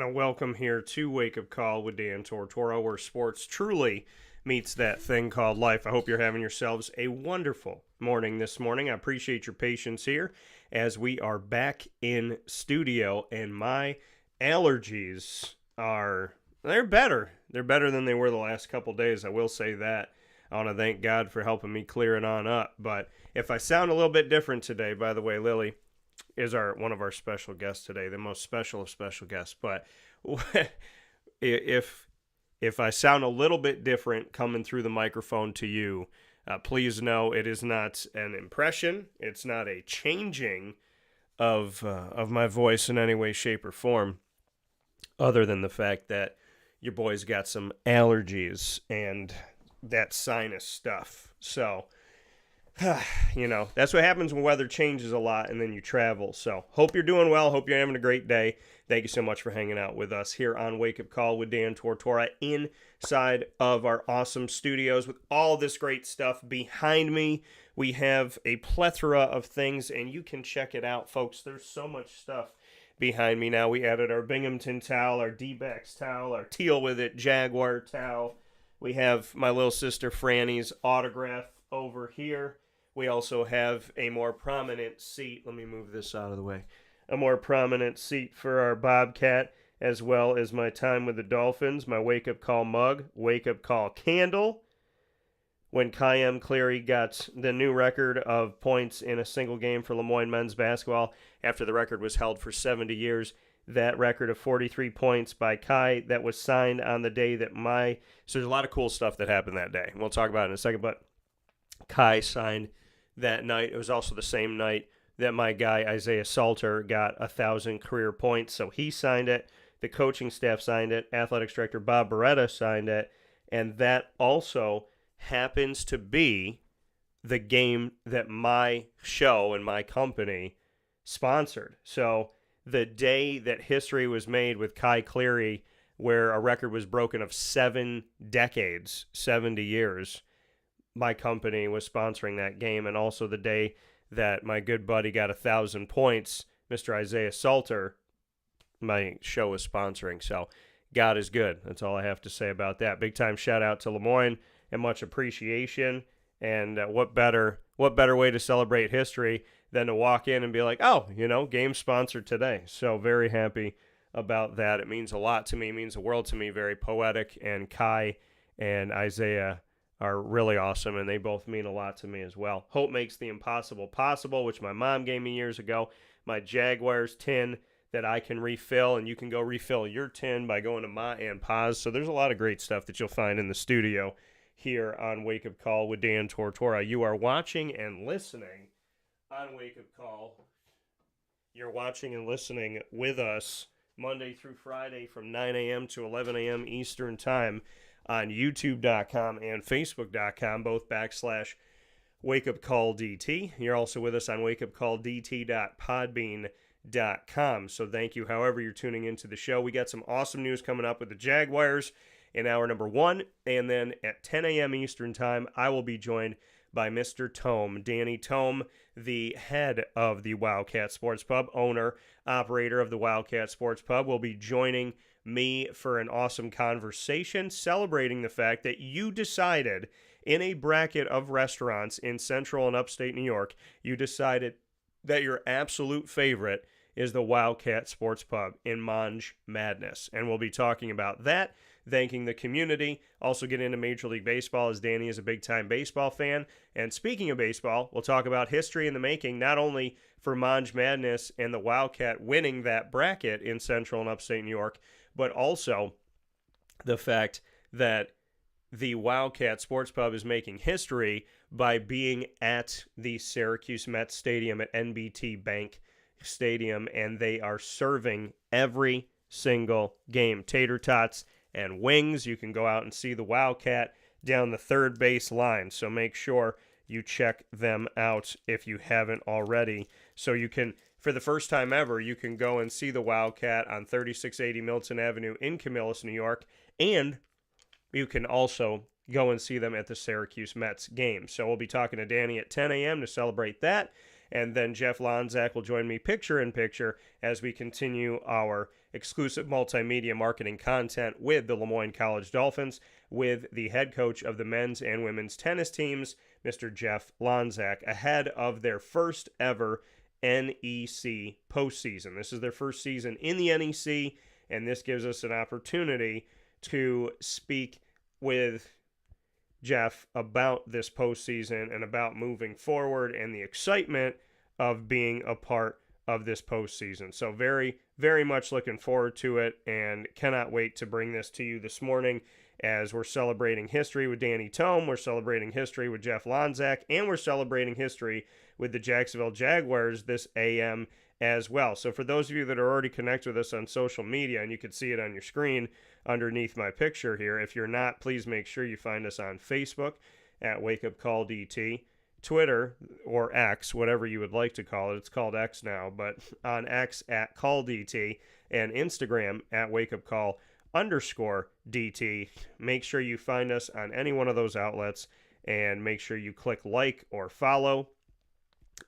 And a welcome here to Wake Up Call with Dan Tortora, where sports truly meets that thing called life. I hope you're having yourselves a wonderful morning this morning. I appreciate your patience here as we are back in studio, and my allergies they're better. They're better than they were the last couple days. I will say that. I want to thank God for helping me clear it on up. But if I sound a little bit different today, by the way, Lily is one of our special guests today, the most special of special guests. But if I sound a little bit different coming through the microphone to you, please know it is not an impression. It's not a changing of my voice in any way, shape, or form, other than the fact that your boy's got some allergies and that sinus stuff. So, that's what happens when weather changes a lot and then you travel. So, hope you're doing well. Hope you're having a great day. Thank you so much for hanging out with us here on Wake Up Call with Dan Tortora inside of our awesome studios with all this great stuff behind me. We have a plethora of things, and you can check it out, folks. There's so much stuff behind me now. We added our Binghamton towel, our D-backs towel, our Teal with It Jaguar towel. We have my little sister Franny's autograph over here. We also have a more prominent seat. Let me move this out of the way. A more prominent seat for our Bobcat, as well as my time with the Dolphins, my wake-up call mug, wake-up call candle. When Kym Cleary got the new record of points in a single game for Moyne men's basketball after the record was held for 70 years, that record of 43 points by Kai that was signed on the day that So there's a lot of cool stuff that happened that day. We'll talk about it in a second, but Kai signed that night. It was also the same night that my guy Isaiah Salter got 1,000 career points, so he signed it. The coaching staff signed it. Athletics director Bob Beretta signed it, and that also happens to be the game that my show and my company sponsored. So the day that history was made with Kai Cleary, where a record was broken of 7 decades, 70 years, my company was sponsoring that game. And also the day that my good buddy got 1,000 points, Mr. Isaiah Salter, my show was sponsoring. So God is good. That's all I have to say about that. Big time shout out to Lemoyne and much appreciation. And what better way to celebrate history than to walk in and be like, oh, game sponsored today. So very happy about that. It means a lot to me. It means the world to me. Very poetic. And Kai and Isaiah are really awesome, and they both mean a lot to me as well. Hope makes the impossible possible, which my mom gave me years ago. My Jaguars tin that I can refill, and you can go refill your tin by going to Ma and Pa's. So there's a lot of great stuff that you'll find in the studio here on Wake Up Call with Dan Tortora. You are watching and listening on Wake Up Call. You're watching and listening with us Monday through Friday from 9 a.m. to 11 a.m. Eastern Time on YouTube.com and Facebook.com, both /WakeUpCallDT. You're also with us on WakeUpCallDT.podbean.com. So thank you, however you're tuning into the show. We got some awesome news coming up with the Jaguars in hour number 1. And then at 10 a.m. Eastern Time, I will be joined by Mr. Thome, Danny Thome, the head of the Wildcat Sports Pub, owner, operator of the Wildcat Sports Pub, will be joining me for an awesome conversation celebrating the fact that you decided in a bracket of restaurants in central and upstate New York, you decided that your absolute favorite is the Wildcat Sports Pub in Mange Madness. And we'll be talking about that, thanking the community, also get into Major League Baseball as Danny is a big-time baseball fan. And speaking of baseball, we'll talk about history in the making, not only for Mange Madness and the Wildcat winning that bracket in central and upstate New York, but also the fact that the Wildcat Sports Pub is making history by being at the Syracuse Mets Stadium at NBT Bank Stadium, and they are serving every single game. Tater tots and wings. You can go out and see the Wildcat down the third base line, so make sure you check them out if you haven't already. So you can, for the first time ever, you can go and see the Wildcat on 3680 Milton Avenue in Camillus, New York, and you can also go and see them at the Syracuse Mets game. So we'll be talking to Danny at 10 a.m. to celebrate that. And then Jeff Lonczak will join me picture in picture as we continue our exclusive multimedia marketing content with the Moyne College Dolphins with the head coach of the men's and women's tennis teams, Mr. Jeff Lonczak, ahead of their first ever NEC postseason. This is their first season in the NEC, and this gives us an opportunity to speak with Jeff about this postseason and about moving forward and the excitement of being a part of this postseason. So very, very much looking forward to it and cannot wait to bring this to you this morning as we're celebrating history with Danny Thome, we're celebrating history with Jeff Lonczak, and we're celebrating history with the Jacksonville Jaguars this AM as well. So for those of you that are already connected with us on social media, and you can see it on your screen underneath my picture here, if you're not, please make sure you find us on Facebook at Wake Up Call DT, Twitter or X, whatever you would like to call it. It's called X now, but on X at Call DT, and Instagram at Wake Up Call _DT. Make sure you find us on any one of those outlets and make sure you click like or follow,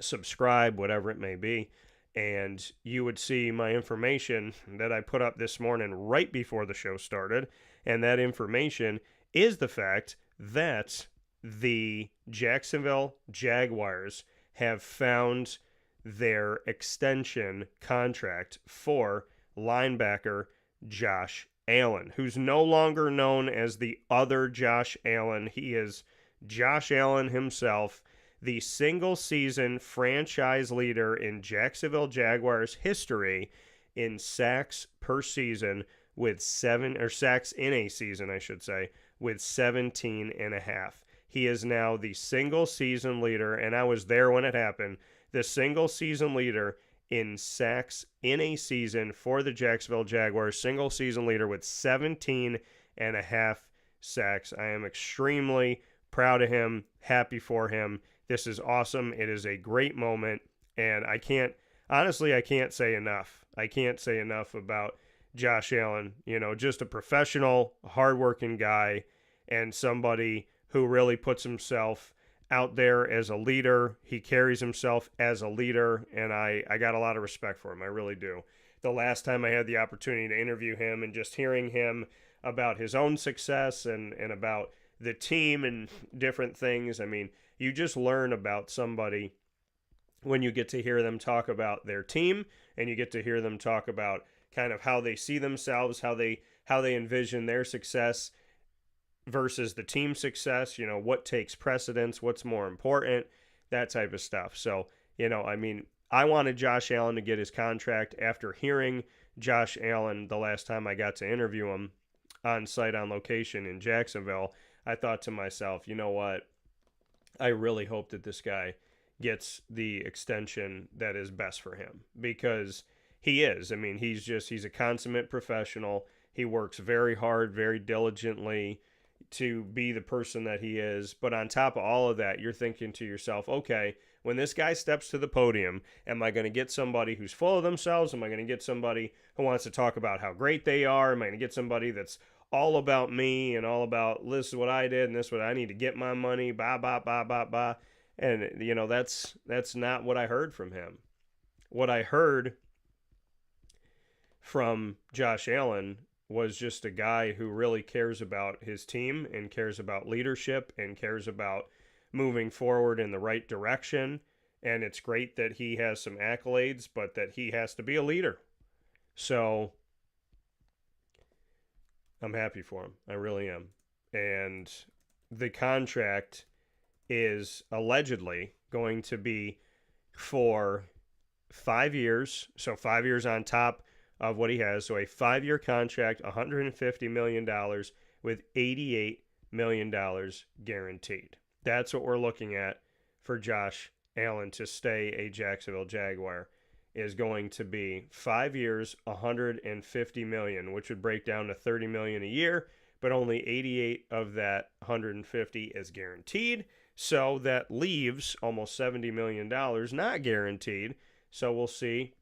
subscribe, whatever it may be, and you would see my information that I put up this morning right before the show started. And that information is the fact that the Jacksonville Jaguars have found their extension contract for linebacker Josh Allen, who's no longer known as the other Josh Allen. He is Josh Allen himself, the single-season franchise leader in Jacksonville Jaguars history in sacks per season with sacks in a season, I should say, with 17 and a half. He is now the single-season leader, and I was there when it happened, the single-season leader in sacks in a season for the Jacksonville Jaguars, single season leader with 17 and a half sacks. I am extremely proud of him, happy for him. This is awesome. It is a great moment, and I can't say enough. I can't say enough about Josh Allen. You know, just a professional, hardworking guy, and somebody who really puts himself out there as a leader. He carries himself as a leader, and I got a lot of respect for him. I really do. The last time I had the opportunity to interview him and just hearing him about his own success and about the team and different things, I mean, you just learn about somebody when you get to hear them talk about their team and you get to hear them talk about kind of how they see themselves, how they envision their success versus the team success, you know, what takes precedence, what's more important, that type of stuff. So, you know, I mean, I wanted Josh Allen to get his contract after hearing Josh Allen the last time I got to interview him on site, on location in Jacksonville. I thought to myself, you know what? I really hope that this guy gets the extension that is best for him, because he is. I mean, he's a consummate professional. He works very hard, very diligently to be the person that he is. But on top of all of that, you're thinking to yourself, okay, when this guy steps to the podium, am I going to get somebody who's full of themselves? Am I going to get somebody who wants to talk about how great they are? Am I going to get somebody that's all about me and all about, this is what I did and this is what I need to get my money, blah, blah, blah, blah, blah. And, you know, that's not what I heard from him. What I heard from Josh Allen was just a guy who really cares about his team and cares about leadership and cares about moving forward in the right direction. And it's great that he has some accolades, but that he has to be a leader. So I'm happy for him. I really am. And the contract is allegedly going to be for 5 years. So 5 years on top of what he has. So a 5-year contract, $150 million with $88 million guaranteed. That's what we're looking at for Josh Allen to stay a Jacksonville Jaguar, is going to be 5 years, $150 million, which would break down to $30 million a year, but only 88 of that 150 is guaranteed. So that leaves almost $70 million not guaranteed. So we'll see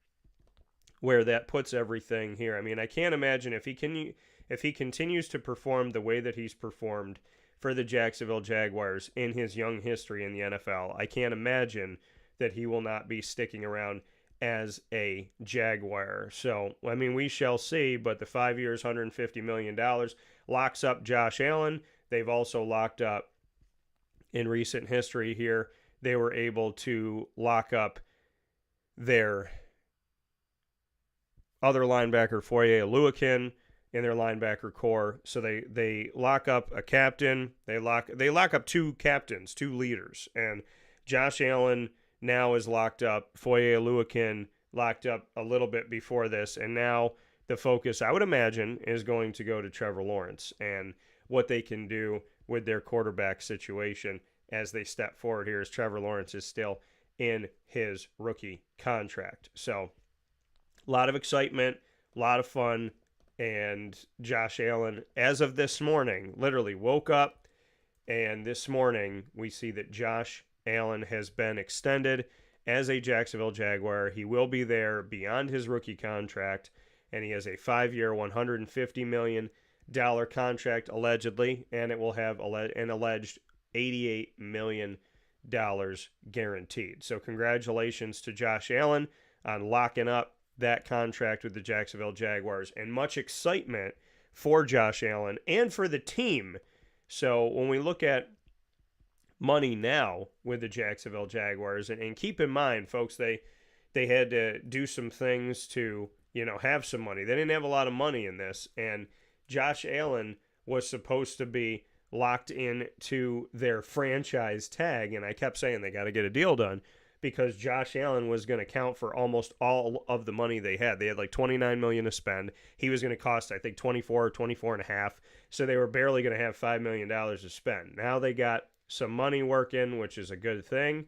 where that puts everything here. I mean, I can't imagine if he continues to perform the way that he's performed for the Jacksonville Jaguars in his young history in the NFL, I can't imagine that he will not be sticking around as a Jaguar. So, I mean, we shall see, but the 5 years, $150 million locks up Josh Allen. They've also locked up, in recent history here, they were able to lock up their other linebacker, Foye Oluokun, in their linebacker core. So they lock up a captain. They lock up two captains, two leaders. And Josh Allen now is locked up. Foye Oluokun locked up a little bit before this. And now the focus, I would imagine, is going to go to Trevor Lawrence and what they can do with their quarterback situation as they step forward here, as Trevor Lawrence is still in his rookie contract. So a lot of excitement, a lot of fun, and Josh Allen, as of this morning, literally woke up, and this morning we see that Josh Allen has been extended as a Jacksonville Jaguar. He will be there beyond his rookie contract, and he has a 5-year, $150 million contract, allegedly, and it will have an alleged $88 million guaranteed. So congratulations to Josh Allen on locking up that contract with the Jacksonville Jaguars, and much excitement for Josh Allen and for the team. So when we look at money now with the Jacksonville Jaguars, and keep in mind, folks, they had to do some things to, have some money. They didn't have a lot of money in this, and Josh Allen was supposed to be locked into their franchise tag, and I kept saying they got to get a deal done because Josh Allen was going to count for almost all of the money they had. They had like $29 million to spend. He was going to cost, I think, 24 or 24 and a half. So they were barely going to have $5 million to spend. Now they got some money working, which is a good thing.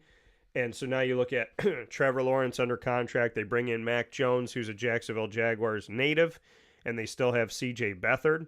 And so now you look at Trevor Lawrence under contract. They bring in Mac Jones, who's a Jacksonville Jaguars native, and they still have C.J. Beathard.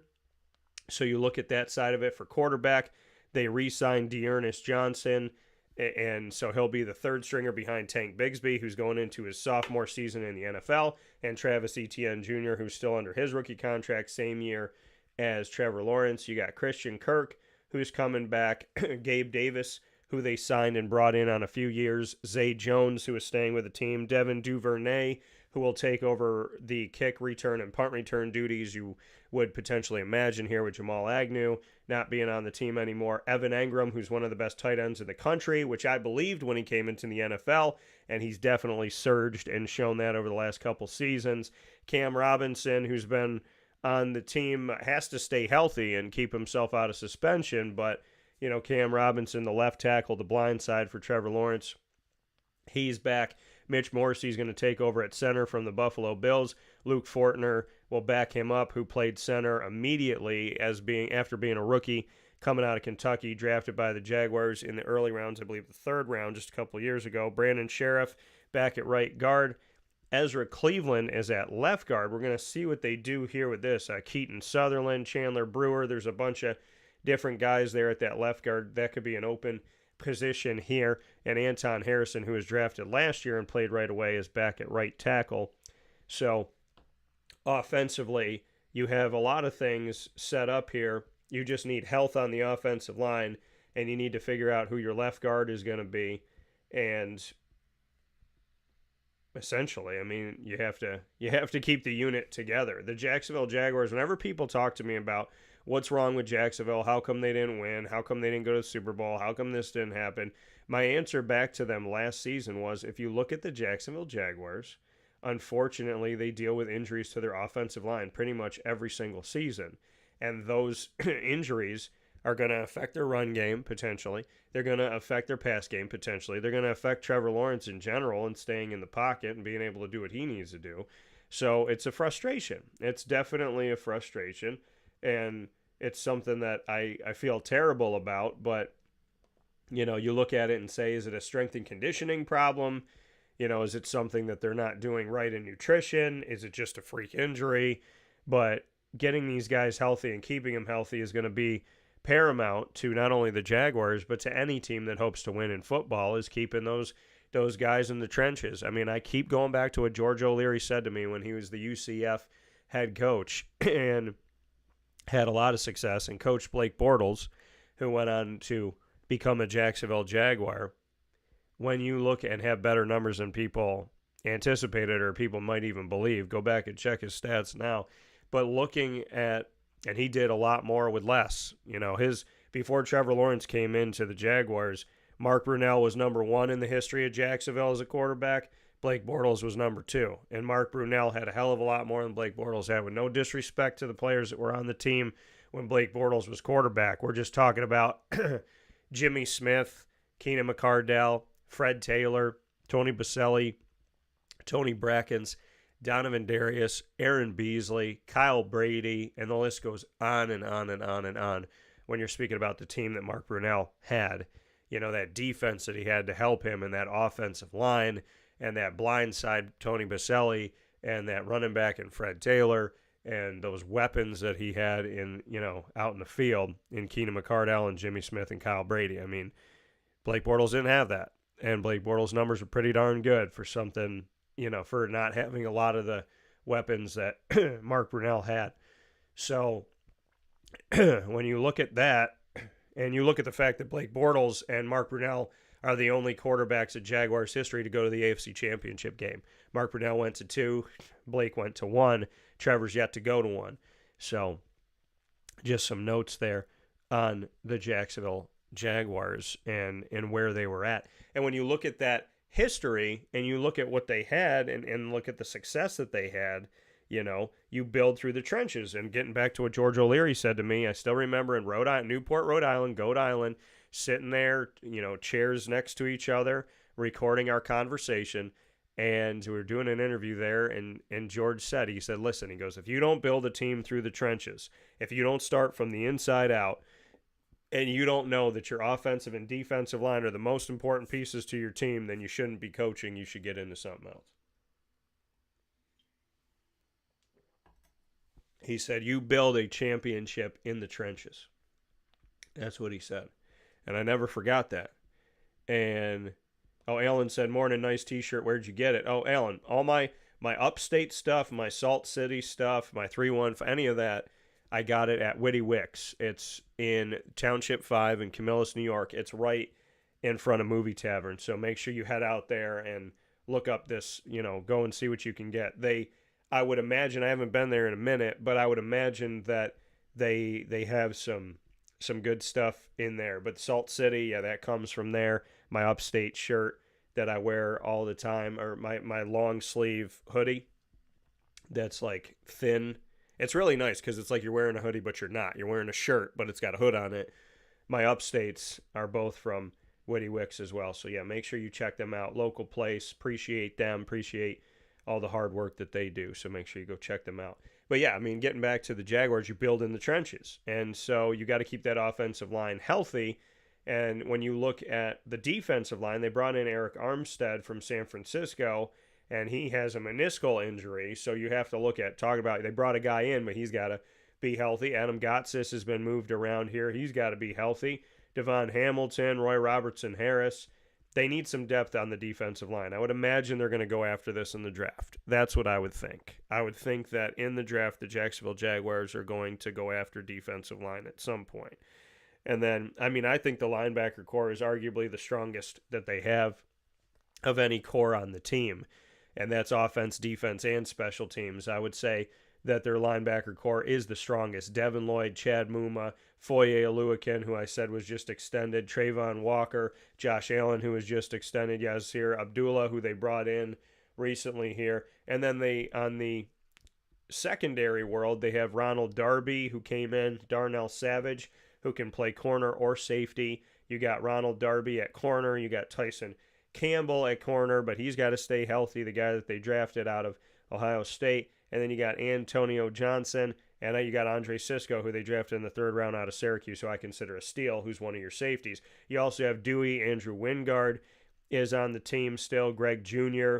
So you look at that side of it for quarterback. They re-signed Dearness Johnson, and so he'll be the third stringer behind Tank Bigsby, who's going into his sophomore season in the NFL, and Travis Etienne Jr., who's still under his rookie contract, same year as Trevor Lawrence. You got Christian Kirk, who's coming back, Gabe Davis, who they signed and brought in on a few years, Zay Jones, who is staying with the team, Devin Duvernay, who will take over the kick return and punt return duties you would potentially imagine here with Jamal Agnew not being on the team anymore. Evan Engram, who's one of the best tight ends in the country, which I believed when he came into the NFL, and he's definitely surged and shown that over the last couple seasons. Cam Robinson, who's been on the team, has to stay healthy and keep himself out of suspension, but, Cam Robinson, the left tackle, the blind side for Trevor Lawrence, he's back. Mitch Morrissey's going to take over at center from the Buffalo Bills. Luke Fortner will back him up, who played center immediately after being a rookie coming out of Kentucky, drafted by the Jaguars in the early rounds, I believe the third round just a couple of years ago. Brandon Sheriff back at right guard. Ezra Cleveland is at left guard. We're going to see what they do here with this. Keaton Sutherland, Chandler Brewer. There's a bunch of different guys there at that left guard. That could be an open position here. And Anton Harrison, who was drafted last year and played right away, is back at right tackle. So offensively, you have a lot of things set up here. You just need health on the offensive line, and you need to figure out who your left guard is going to be. And essentially, I mean, you have to keep the unit together. The Jacksonville Jaguars, whenever people talk to me about what's wrong with Jacksonville, how come they didn't win, how come they didn't go to the Super Bowl, how come this didn't happen, my answer back to them last season was, if you look at the Jacksonville Jaguars, unfortunately, they deal with injuries to their offensive line pretty much every single season. And those injuries are going to affect their run game, potentially. They're going to affect their pass game, potentially. They're going to affect Trevor Lawrence in general and staying in the pocket and being able to do what he needs to do. So it's a frustration. It's definitely a frustration. And it's something that I feel terrible about. But, you look at it and say, is it a strength and conditioning problem? Is it something that they're not doing right in nutrition? Is it just a freak injury? But getting these guys healthy and keeping them healthy is going to be paramount to not only the Jaguars, but to any team that hopes to win in football, is keeping those guys in the trenches. I mean, I keep going back to what George O'Leary said to me when he was the UCF head coach and had a lot of success, and Coach Blake Bortles, who went on to become a Jacksonville Jaguar. when you look and have better numbers than people anticipated or people might even believe, go back and check his stats now. But looking at, and he did a lot more with less. Before Trevor Lawrence came into the Jaguars, Mark Brunell was number 1 in the history of Jacksonville as a quarterback. Blake Bortles was number 2. And Mark Brunell had a hell of a lot more than Blake Bortles had, with no disrespect to the players that were on the team when Blake Bortles was quarterback. We're just talking about Jimmy Smith, Keenan McCardell, Fred Taylor, Tony Baselli, Tony Brackens, Donovan Darius, Aaron Beasley, Kyle Brady, and the list goes on and on and on and on when you're speaking about the team that Mark Brunell had. That defense that he had to help him, and that offensive line, and that blindside Tony Baselli, and that running back in Fred Taylor, and those weapons that he had in, out in the field in Keenan McCardell and Jimmy Smith and Kyle Brady. I mean, Blake Bortles didn't have that. And Blake Bortles' numbers are pretty darn good for something, for not having a lot of the weapons that Mark Brunell had. So when you look at that, and you look at the fact that Blake Bortles and Mark Brunell are the only quarterbacks in Jaguars history to go to the AFC Championship game. Mark Brunell went to 2, Blake went to 1, Trevor's yet to go to 1. So just some notes there on the Jacksonville Jaguars and where they were at. And when you look at that history and you look at what they had and look at the success that they had, you build through the trenches. And getting back to what George O'Leary said to me, I still remember in Newport, Rhode Island, Goat Island, sitting there, chairs next to each other, recording our conversation. And we were doing an interview there, and George said, listen, he goes, if you don't build a team through the trenches, if you don't start from the inside out, and you don't know that your offensive and defensive line are the most important pieces to your team, then you shouldn't be coaching. You should get into something else. He said, you build a championship in the trenches. That's what he said. And I never forgot that. And, Alan said, morning, nice t-shirt. Where'd you get it? Oh, Alan, all my upstate stuff, my Salt City stuff, my 3-1, any of that, I got it at Witty Wicks. It's in Township 5 in Camillus, New York. It's right in front of Movie Tavern. So make sure you head out there and look up this, go and see what you can get. I would imagine, I haven't been there in a minute, but I would imagine that they have some good stuff in there. But Salt City, yeah, that comes from there. My upstate shirt that I wear all the time, or my long sleeve hoodie that's like thin. It's really nice because it's like you're wearing a hoodie, but you're not. You're wearing a shirt, but it's got a hood on it. My upstates are both from Witty Wicks as well. So, yeah, make sure you check them out. Local place. Appreciate them. Appreciate all the hard work that they do. So make sure you go check them out. But, yeah, I mean, getting back to the Jaguars, you build in the trenches. And so you got to keep that offensive line healthy. And when you look at the defensive line, they brought in Eric Armstead from San Francisco, and he has a meniscal injury, so you have to talk about, they brought a guy in, but he's got to be healthy. Adam Gotsis has been moved around here. He's got to be healthy. Devon Hamilton, Roy Robertson Harris. They need some depth on the defensive line. I would imagine they're going to go after this in the draft. That's what I would think. I would think that in the draft, the Jacksonville Jaguars are going to go after defensive line at some point. And then, I think the linebacker core is arguably the strongest that they have of any core on the team. And that's offense, defense, and special teams. I would say that their linebacker core is the strongest. Devin Lloyd, Chad Muma, Foye Oluwakin, who I said was just extended, Trayvon Walker, Josh Allen, who was just extended, Yazir Abdullah, who they brought in recently here. And then on the secondary world, they have Ronald Darby, who came in, Darnell Savage, who can play corner or safety. You got Ronald Darby at corner. You got Tyson Campbell at corner, but he's got to stay healthy, the guy that they drafted out of Ohio State. And then you got Antonio Johnson, and then you got Andre Sisco, who they drafted in the 3rd round out of Syracuse, who I consider a steal, who's one of your safeties. You also have Dewey. Andrew Wingard is on the team still. Greg Jr.,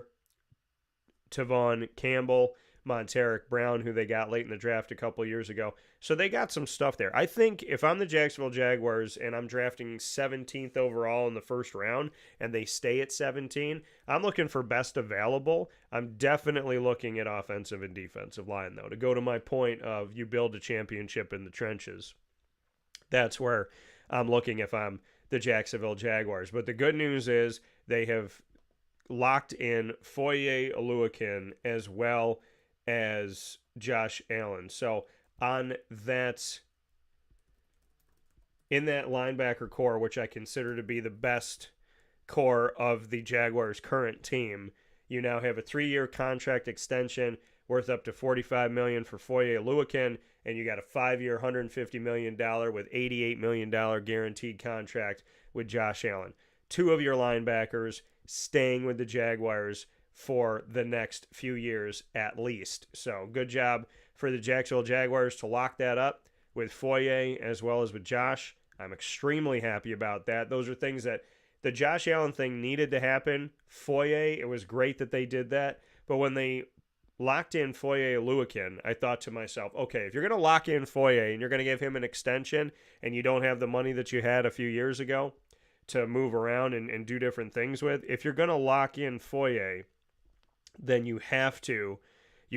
Tavon Campbell, Monteric Brown, who they got late in the draft a couple years ago. So they got some stuff there. I think if I'm the Jacksonville Jaguars and I'm drafting 17th overall in the 1st round and they stay at 17, I'm looking for best available. I'm definitely looking at offensive and defensive line, though. To go to my point of you build a championship in the trenches, that's where I'm looking if I'm the Jacksonville Jaguars. But the good news is they have locked in Foye Oluokun as well as Josh Allen. So on that, in that linebacker core, which I consider to be the best core of the Jaguars' current team, you now have a 3-year contract extension worth up to $45 million for Foye Oluokun, and you got a 5-year, $150 million with $88 million guaranteed contract with Josh Allen. 2 of your linebackers staying with the Jaguars for the next few years at least. So good job for the Jacksonville Jaguars to lock that up with Foye as well as with Josh. I'm extremely happy about that. Those are things that the Josh Allen thing needed to happen. Foye, it was great that they did that. But when they locked in Foye Oluokun, I thought to myself, okay, if you're going to lock in Foye and you're going to give him an extension and you don't have the money that you had a few years ago to move around and do different things with, if you're going to lock in Foye, then you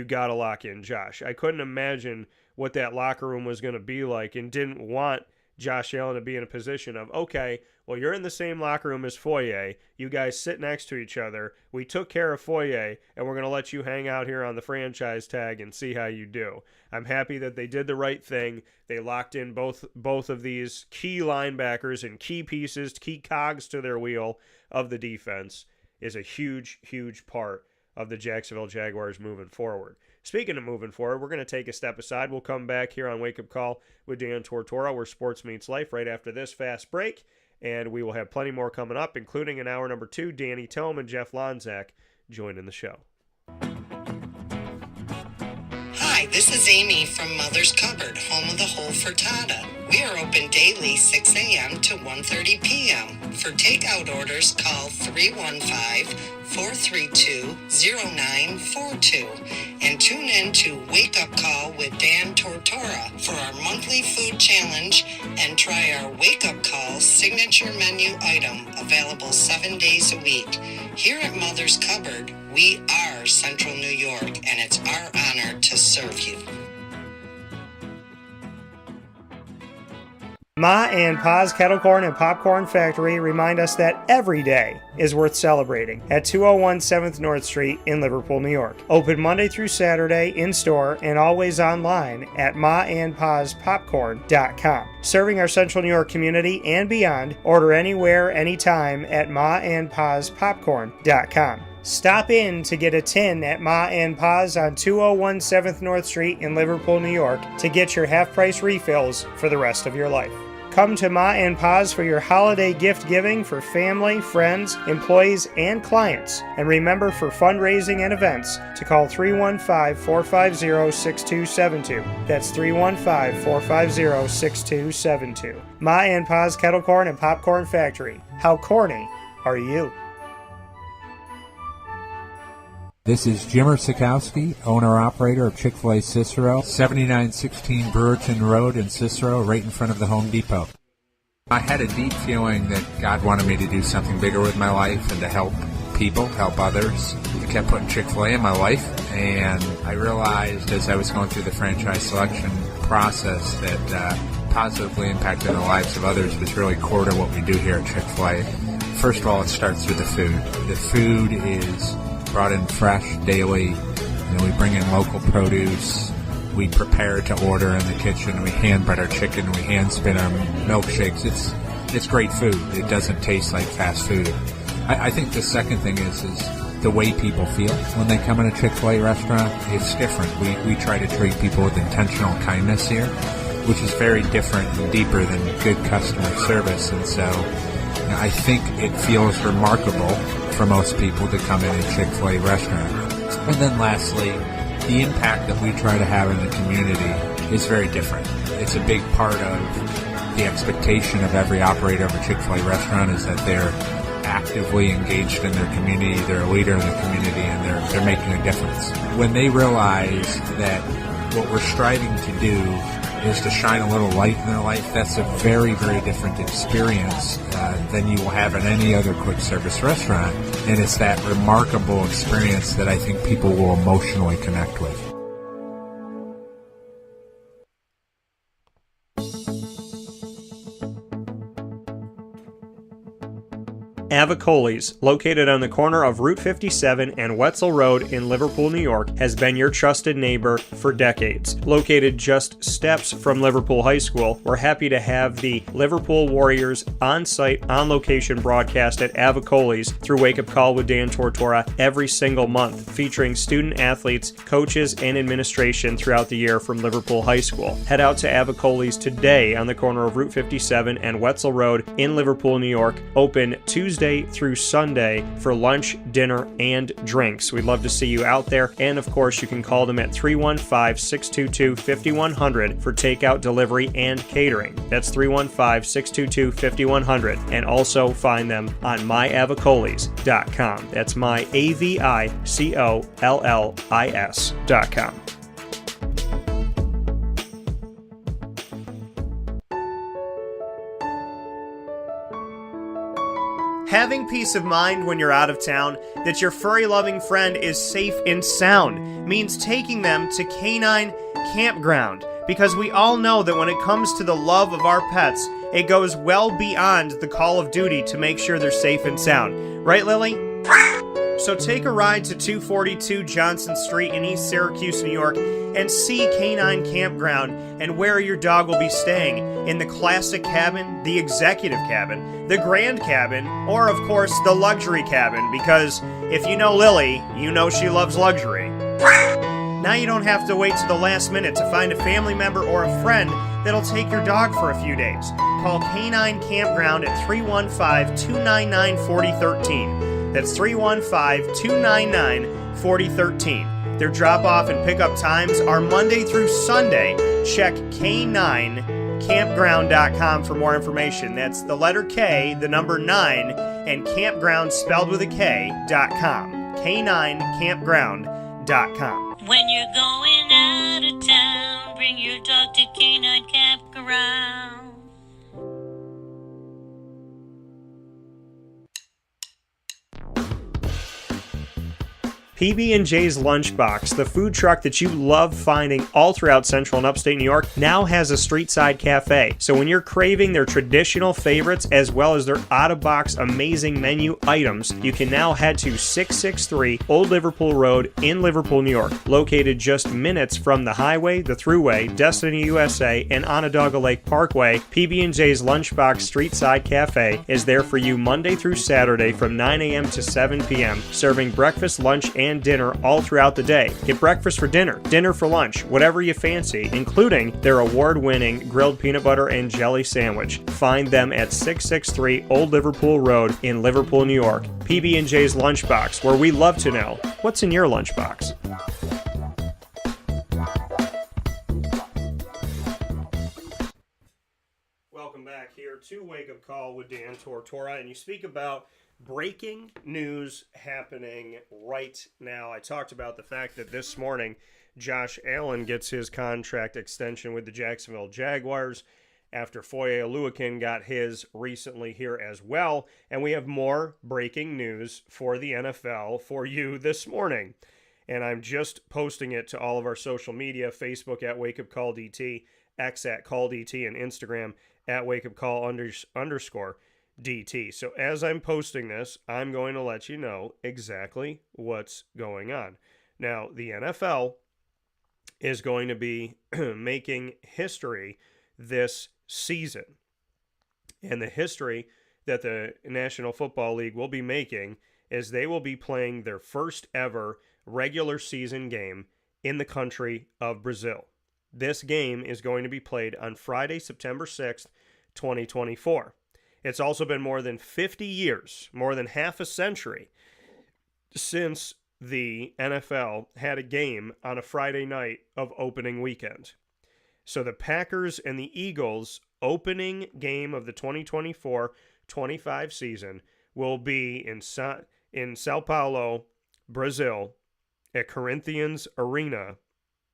got to lock in Josh. I couldn't imagine what that locker room was going to be like and didn't want Josh Allen to be in a position of, okay, well, you're in the same locker room as Foye. You guys sit next to each other. We took care of Foye, and we're going to let you hang out here on the franchise tag and see how you do. I'm happy that they did the right thing. They locked in both of these key linebackers and key pieces, key cogs to their wheel of the defense is a huge, huge part of the Jacksonville Jaguars moving forward. Speaking of moving forward, we're going to take a step aside. We'll come back here on Wake Up Call with Dan Tortora, where sports meets life, right after this fast break. And we will have plenty more coming up, including in hour number 2, Danny Thome and Jeff Lonczak joining the show. Hi, this is Amy from Mother's Cupboard, home of the whole frittata. We are open daily 6 a.m. to 1:30 p.m. For takeout orders, call 315-432-0942 and tune in to Wake Up Call with Dan Tortora for our monthly food challenge and try our Wake Up Call signature menu item available 7 days a week. Here at Mother's Cupboard, we are Central New York, and it's our honor to serve you. Ma and Pa's Kettle Corn and Popcorn Factory remind us that every day is worth celebrating at 201 7th North Street in Liverpool, New York. Open Monday through Saturday in-store and always online at maandpaspopcorn.com. Serving our Central New York community and beyond, order anywhere, anytime at maandpaspopcorn.com. Stop in to get a tin at Ma and Pa's on 201 7th North Street in Liverpool, New York to get your half-price refills for the rest of your life. Come to Ma and Pa's for your holiday gift giving for family, friends, employees, and clients. And remember, for fundraising and events, to call 315-450-6272. That's 315-450-6272. Ma and Pa's Kettle Corn and Popcorn Factory. How corny are you? This is Jimmer Sikowski, owner-operator of Chick-fil-A Cicero, 7916 Brewerton Road in Cicero, right in front of the Home Depot. I had a deep feeling that God wanted me to do something bigger with my life and to help people, help others. I kept putting Chick-fil-A in my life, and I realized as I was going through the franchise selection process that positively impacting the lives of others was really core to what we do here at Chick-fil-A. First of all, it starts with the food. The food is brought in fresh daily. We bring in local produce. We prepare to order in the kitchen. We hand bread our chicken. We hand spin our milkshakes. It's great food. It doesn't taste like fast food. I think the second thing is the way people feel when they come in a Chick-fil-A restaurant. It's different. We try to treat people with intentional kindness here, which is very different and deeper than good customer service. And so I think it feels remarkable for most people to come in a Chick-fil-A restaurant. And then lastly, the impact that we try to have in the community is very different. It's a big part of the expectation of every operator of a Chick-fil-A restaurant is that they're actively engaged in their community, they're a leader in the community, and they're making a difference. When they realize that what we're striving to do is to shine a little light in their life, that's a very, very different experience than you will have in any other quick service restaurant. And it's that remarkable experience that I think people will emotionally connect with. Avicoli's, located on the corner of Route 57 and Wetzel Road in Liverpool, New York, has been your trusted neighbor for decades. Located just steps from Liverpool High School, we're happy to have the Liverpool Warriors on-site, on-location broadcast at Avicoli's through Wake Up Call with Dan Tortora every single month, featuring student athletes, coaches, and administration throughout the year from Liverpool High School. Head out to Avicoli's today on the corner of Route 57 and Wetzel Road in Liverpool, New York, open Tuesday through Sunday for lunch, dinner, and drinks. We'd love to see you out there, and of course you can call them at 315-622-5100 for takeout, delivery, and catering. That's 315-622-5100, and also find them on myavicolis.com. That's myavicollis.com. Having peace of mind when you're out of town that your furry-loving friend is safe and sound means taking them to Canine Campground, because we all know that when it comes to the love of our pets, it goes well beyond the call of duty to make sure they're safe and sound. Right, Lily? So take a ride to 242 Johnson Street in East Syracuse, New York, and see Canine Campground and where your dog will be staying, in the classic cabin, the executive cabin, the grand cabin, or of course the luxury cabin, because if you know Lily, you know she loves luxury. Now you don't have to wait to the last minute to find a family member or a friend that'll take your dog for a few days. Call Canine Campground at 315-299-4013. That's 315-299-4013. Their drop-off and pickup times are Monday through Sunday. Check K9campground.com for more information. That's the letter K, the number 9, and campground spelled with a K.com. K9campground.com. When you're going out of town, bring your dog to Canine Campground. PB&J's Lunchbox, the food truck that you love finding all throughout Central and Upstate New York, now has a street-side cafe. So when you're craving their traditional favorites as well as their out-of-box amazing menu items, you can now head to 663 Old Liverpool Road in Liverpool, New York. Located just minutes from the highway, the Thruway, Destiny USA, and Onondaga Lake Parkway, PB&J's Lunchbox Street-Side Cafe is there for you Monday through Saturday from 9 a.m. to 7 p.m., serving breakfast, lunch, and dinner all throughout the day. Get breakfast for dinner, dinner for lunch, whatever you fancy, including their award-winning grilled peanut butter and jelly sandwich. Find them at 663 Old Liverpool Road in Liverpool, New York. PB&J's Lunchbox, where we love to know what's in your lunchbox. Welcome back here to Wake Up Call with Dan Tortora, and you speak about breaking news happening right now. I talked about the fact that this morning Josh Allen gets his contract extension with the Jacksonville Jaguars after Foye Oluokun got his recently here as well. And we have more breaking news for the NFL for you this morning. And I'm just posting it to all of our social media, Facebook at Wake Up Call DT, X at Call DT, and Instagram at Wake Up Call _DT. So as I'm posting this, I'm going to let you know exactly what's going on. Now, the NFL is going to be making history this season. And the history that the National Football League will be making is they will be playing their first ever regular season game in the country of Brazil. This game is going to be played on Friday, September 6th, 2024. It's also been more than 50 years, more than half a century, since the NFL had a game on a Friday night of opening weekend. So the Packers and the Eagles opening game of the 2024-25 season will be in Sao Paulo, Brazil, at Corinthians Arena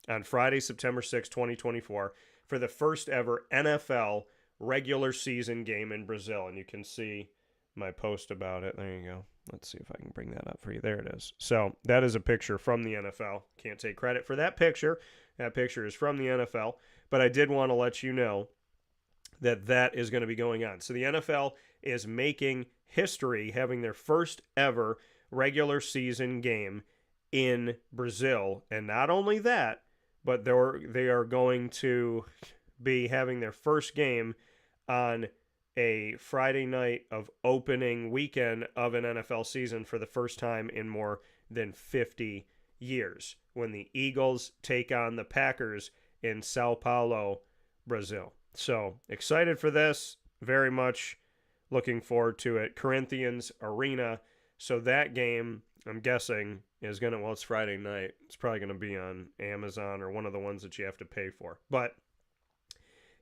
on Friday, September 6, 2024, for the first ever NFL regular season game in Brazil. And you can see my post about it. There you go. Let's see if I can bring that up for you. There it is. So that is a picture from the NFL. Can't take credit for that picture. That picture is from the NFL. But I did want to let you know that is going to be going on. So the NFL is making history, having their first ever regular season game in Brazil. And not only that, but they are going to be having their first game on a Friday night of opening weekend of an NFL season for the first time in more than 50 years, when the Eagles take on the Packers in Sao Paulo, Brazil. So excited for this, very much looking forward to it. Corinthians Arena. So that game, I'm guessing, is going to, well, it's Friday night. It's probably going to be on Amazon or one of the ones that you have to pay for. But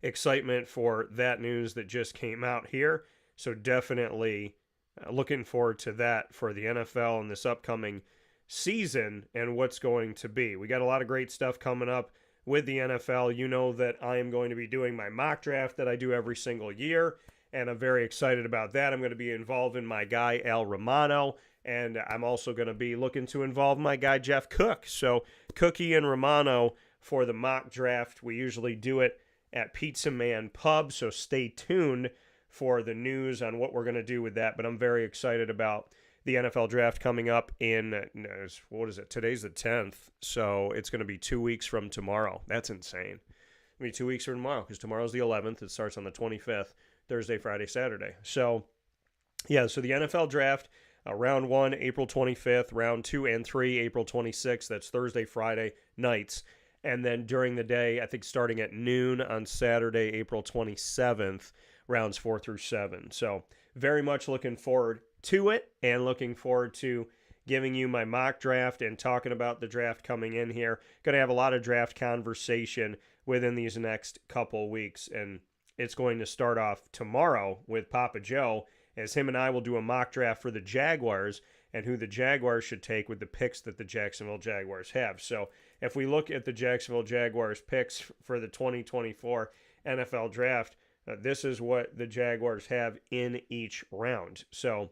excitement for that news that just came out here. So definitely looking forward to that for the NFL and this upcoming season and what's going to be. We got a lot of great stuff coming up with the NFL. You know that I am going to be doing my mock draft that I do every single year, and I'm very excited about that. I'm going to be involving my guy Al Romano, and I'm also going to be looking to involve my guy Jeff Cook. So Cookie and Romano for the mock draft. We usually do it at Pizza Man Pub, so stay tuned for the news on what we're going to do with that. But I'm very excited about the NFL draft coming up in, what is it? Today's the 10th, so it's going to be 2 weeks from tomorrow. That's insane. It'll be 2 weeks from tomorrow, because tomorrow's the 11th. It starts on the 25th, Thursday, Friday, Saturday. So, yeah, so the NFL draft, round 1, April 25th, round 2 and 3, April 26th. That's Thursday, Friday nights. And then during the day, I think starting at noon on Saturday, April 27th, rounds 4 through 7. So very much looking forward to it and looking forward to giving you my mock draft and talking about the draft coming in here. Going to have a lot of draft conversation within these next couple weeks, and it's going to start off tomorrow with Papa Joe, as him and I will do a mock draft for the Jaguars and who the Jaguars should take with the picks that the Jacksonville Jaguars have. So if we look at the Jacksonville Jaguars picks for the 2024 NFL draft, this is what the Jaguars have in each round. So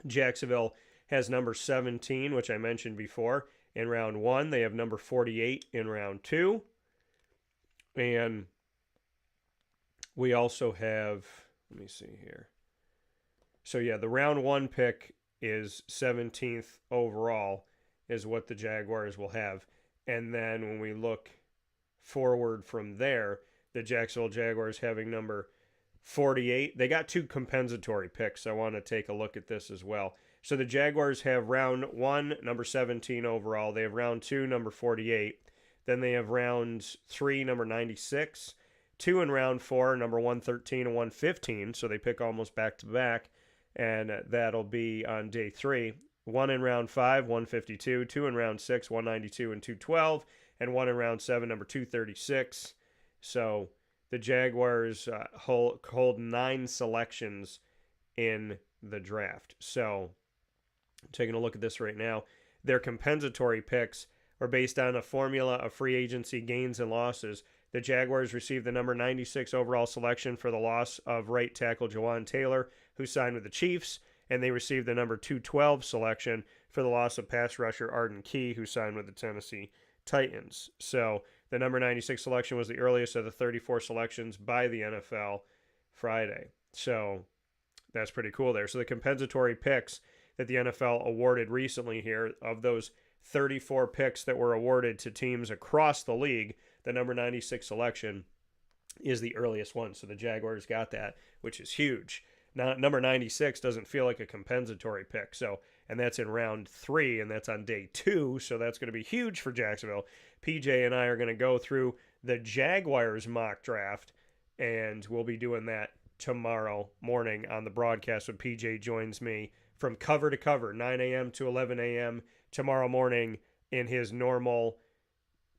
Jacksonville has number 17, which I mentioned before, in round 1. They have number 48 in round 2. And we also have, let me see here. So yeah, the round 1 pick is 17th overall is what the Jaguars will have. And then when we look forward from there, the Jacksonville Jaguars having number 48. They got 2 compensatory picks. So I want to take a look at this as well. So the Jaguars have round 1, number 17 overall. They have round 2, number 48. Then they have round 3, number 96. 2 in round 4, number 113 and 115. So they pick almost back to back. And that'll be on day 3. 1 in round 5, 152. 2 in round 6, 192 and 212. And 1 in round 7, number 236. So the Jaguars hold 9 selections in the draft. So taking a look at this right now, their compensatory picks are based on a formula of free agency gains and losses. The Jaguars received the number 96 overall selection for the loss of right tackle Jawan Taylor, who signed with the Chiefs, and they received the number 212 selection for the loss of pass rusher Arden Key, who signed with the Tennessee Titans. So the number 96 selection was the earliest of the 34 selections by the NFL Friday. So that's pretty cool there. So the compensatory picks that the NFL awarded recently here, of those 34 picks that were awarded to teams across the league, the number 96 selection is the earliest one. So the Jaguars got that, which is huge. Now, number 96 doesn't feel like a compensatory pick. So, and that's in round 3, and that's on day 2. So that's going to be huge for Jacksonville. PJ and I are going to go through the Jaguars mock draft, and we'll be doing that tomorrow morning on the broadcast when PJ joins me from cover to cover, 9 a.m. to 11 a.m. tomorrow morning in his normal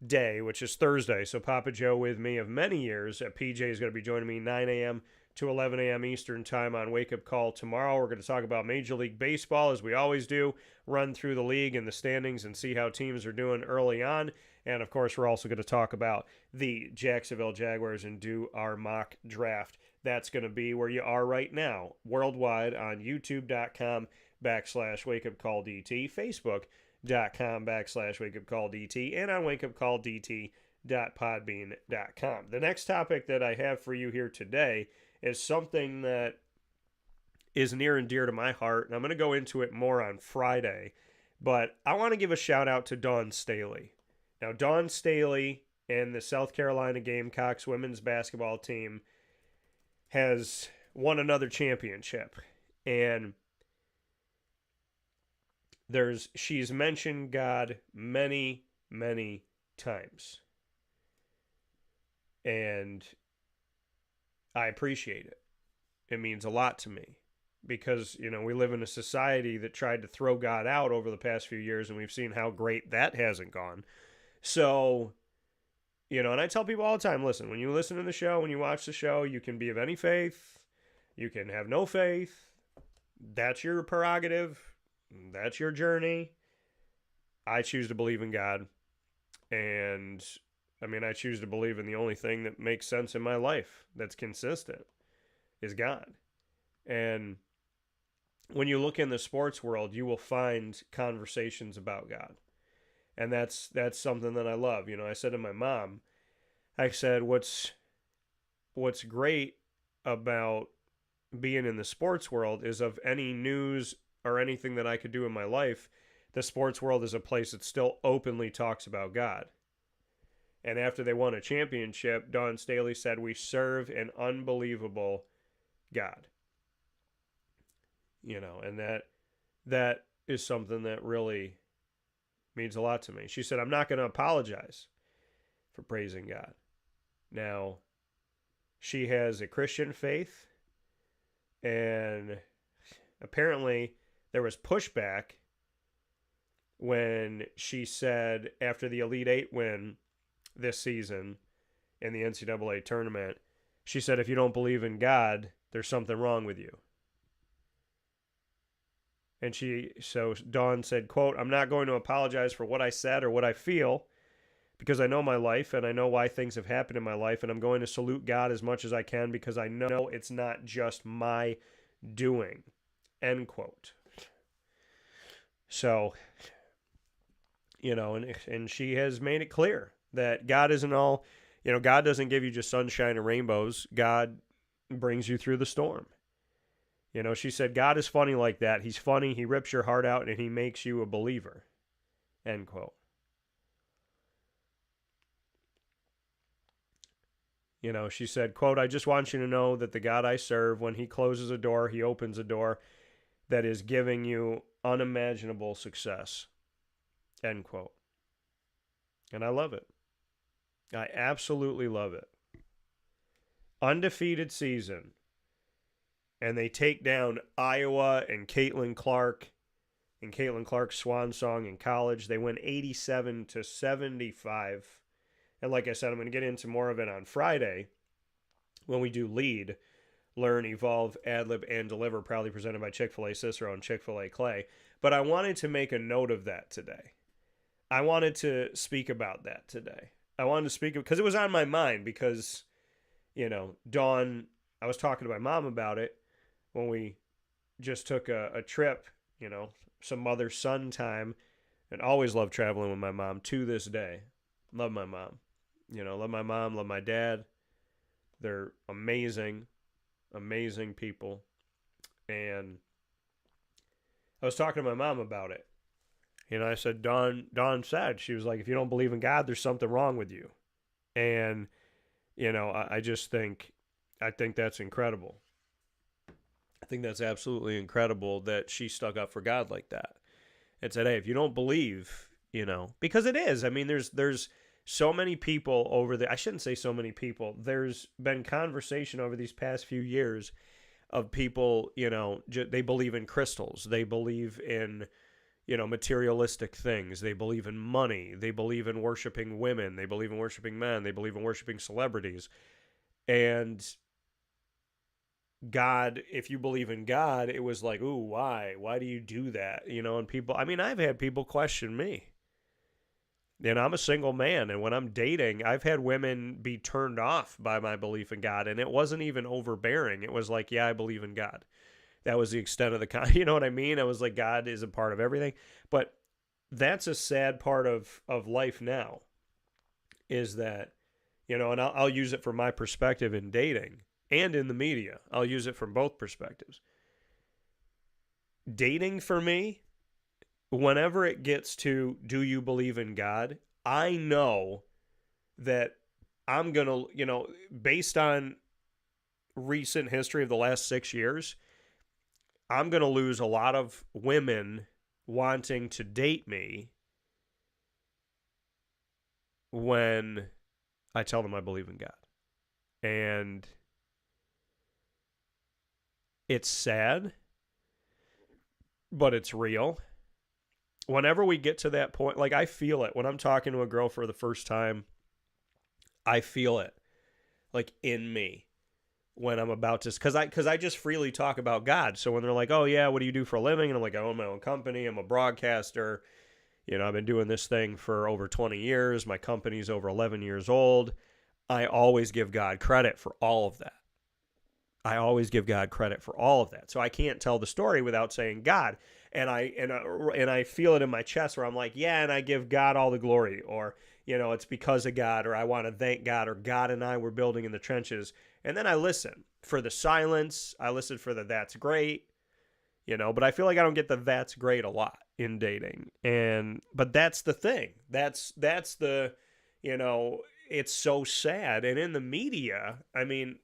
day, which is Thursday. So Papa Joe with me of many years. PJ is going to be joining me 9 a.m. to 11 a.m. Eastern time on Wake Up Call tomorrow. We're going to talk about Major League Baseball, as we always do, run through the league and the standings and see how teams are doing early on. And, of course, we're also going to talk about the Jacksonville Jaguars and do our mock draft. That's going to be where you are right now, worldwide on youtube.com/wakeupcalldt, facebook.com/wakeupcalldt, and on wakeupcalldt.com. www.podbean.com. The next topic that I have for you here today is something that is near and dear to my heart, and I'm going to go into it more on Friday, but I want to give a shout out to Dawn Staley. Now, Dawn Staley and the South Carolina Gamecocks women's basketball team has won another championship, and she's mentioned God many, many times. And I appreciate it. It means a lot to me because, we live in a society that tried to throw God out over the past few years, and we've seen how great that hasn't gone. So, and I tell people all the time, listen, when you listen to the show, when you watch the show, you can be of any faith, you can have no faith. That's your prerogative. That's your journey. I choose to believe in God. And, I choose to believe in the only thing that makes sense in my life that's consistent is God. And when you look in the sports world, you will find conversations about God. And that's something that I love. I said to my mom, I said, what's great about being in the sports world is of any news or anything that I could do in my life, the sports world is a place that still openly talks about God. And after they won a championship, Dawn Staley said, we serve an unbelievable God. And that is something that really means a lot to me. She said, I'm not going to apologize for praising God. Now, she has a Christian faith, and apparently there was pushback when she said after the Elite Eight win this season in the NCAA tournament, she said, if you don't believe in God, there's something wrong with you. And so Dawn said, quote, I'm not going to apologize for what I said or what I feel because I know my life and I know why things have happened in my life, and I'm going to salute God as much as I can because I know it's not just my doing, end quote. So, and she has made it clear that God isn't all, God doesn't give you just sunshine and rainbows. God brings you through the storm. She said, God is funny like that. He's funny. He rips your heart out and he makes you a believer. End quote. She said, quote, I just want you to know that the God I serve, when he closes a door, he opens a door that is giving you unimaginable success. End quote. And I love it. I absolutely love it. Undefeated season. And they take down Iowa and Caitlin Clark in Caitlin Clark's swan song in college. They win 87-75. And like I said, I'm going to get into more of it on Friday when we do Lead, Learn, Evolve, Ad-Lib, and Deliver, proudly presented by Chick-fil-A Cicero and Chick-fil-A Clay. But I wanted to make a note of that today. I wanted to speak about that today. I wanted to speak because it was on my mind because, Dawn, I was talking to my mom about it when we just took a trip, some mother-son time, and always love traveling with my mom to this day. Love my mom. Love my mom, love my dad. They're amazing, amazing people. And I was talking to my mom about it. I said, Dawn said, she was like, if you don't believe in God, there's something wrong with you. And, I think that's incredible. I think that's absolutely incredible that she stuck up for God like that and said, hey, if you don't believe, because it is, there's so many people I shouldn't say so many people. There's been conversation over these past few years of people, they believe in crystals. They believe in, materialistic things. They believe in money. They believe in worshiping women. They believe in worshiping men. They believe in worshiping celebrities. And God, if you believe in God, it was like, ooh, why? Why do you do that? And people, I've had people question me. I'm a single man, and when I'm dating, I've had women be turned off by my belief in God, and it wasn't even overbearing. It was like, yeah, I believe in God. That was the extent of the you know what I mean? I was like, God is a part of everything. But that's a sad part of life now, is that, and I'll use it from my perspective in dating and in the media. I'll use it from both perspectives. Dating for me, whenever it gets to, do you believe in God? I know that I'm going to, based on recent history of the last 6 years, I'm going to lose a lot of women wanting to date me when I tell them I believe in God. And it's sad, but it's real. Whenever we get to that point, like I feel it when I'm talking to a girl for the first time, I feel it like in me when I'm about to, because I just freely talk about God. So when they're like, oh yeah, what do you do for a living? And I'm like, I own my own company. I'm a broadcaster. I've been doing this thing for over 20 years. My company's over 11 years old. I always give God credit for all of that. I always give God credit for all of that. So I can't tell the story without saying God. And I feel it in my chest where I'm like, yeah, and I give God all the glory, or, it's because of God, or I want to thank God, or God and I were building in the trenches. And then I listen for the silence. I listen for the that's great, but I feel like I don't get the that's great a lot in dating. But that's the thing. That's the, it's so sad. And in the media, I mean,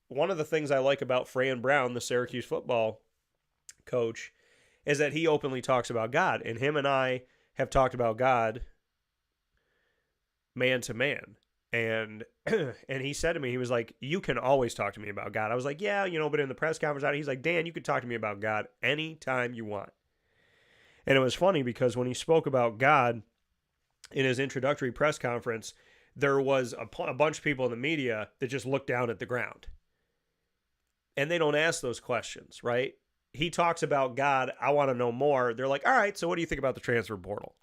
one of the things I like about Fran Brown, the Syracuse football coach, is that he openly talks about God. And him and I have talked about God man to man. And he said to me, he was like, you can always talk to me about God. I was like, yeah, but in the press conference, he's like, Dan, you can talk to me about God anytime you want. And it was funny because when he spoke about God in his introductory press conference, there was a bunch of people in the media that just looked down at the ground. And they don't ask those questions, right? He talks about God. I want to know more. They're like, all right, so what do you think about the transfer portal?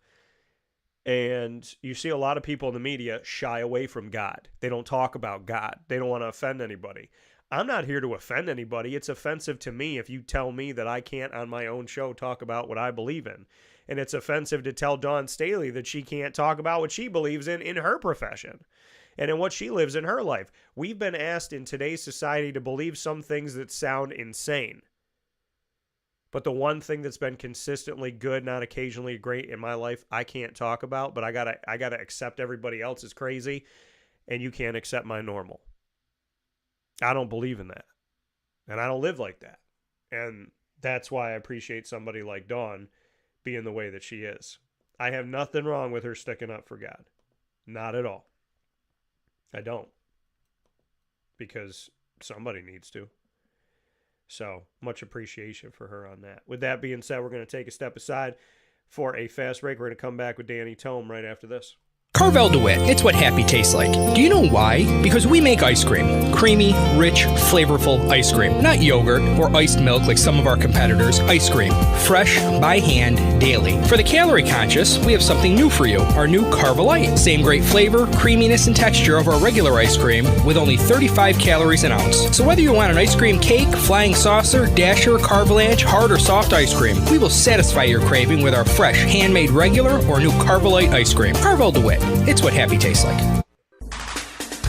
And you see a lot of people in the media shy away from God. They don't talk about God. They don't want to offend anybody. I'm not here to offend anybody. It's offensive to me if you tell me that I can't on my own show talk about what I believe in. And it's offensive to tell Dawn Staley that she can't talk about what she believes in her profession and in what she lives in her life. We've been asked in today's society to believe some things that sound insane. But the one thing that's been consistently good, not occasionally great in my life, I can't talk about, but I gotta accept everybody else is crazy, and you can't accept my normal. I don't believe in that. And I don't live like that. And that's why I appreciate somebody like Dawn being the way that she is. I have nothing wrong with her sticking up for God. Not at all. I don't. Because somebody needs to. So, much appreciation for her on that. With that being said, we're going to take a step aside for a fast break. We're going to come back with Danny Thome right after this. Carvel DeWitt, it's what happy tastes like. Do you know why? Because we make ice cream. Creamy, rich, flavorful ice cream. Not yogurt or iced milk like some of our competitors. Ice cream. Fresh, by hand, daily. For the calorie conscious, we have something new for you. Our new Carvelite. Same great flavor, creaminess, and texture of our regular ice cream with only 35 calories an ounce. So whether you want an ice cream cake, flying saucer, dasher, carvalanche, hard or soft ice cream, we will satisfy your craving with our fresh, handmade regular or new Carvelite ice cream. Carvel DeWitt. It's what happy tastes like.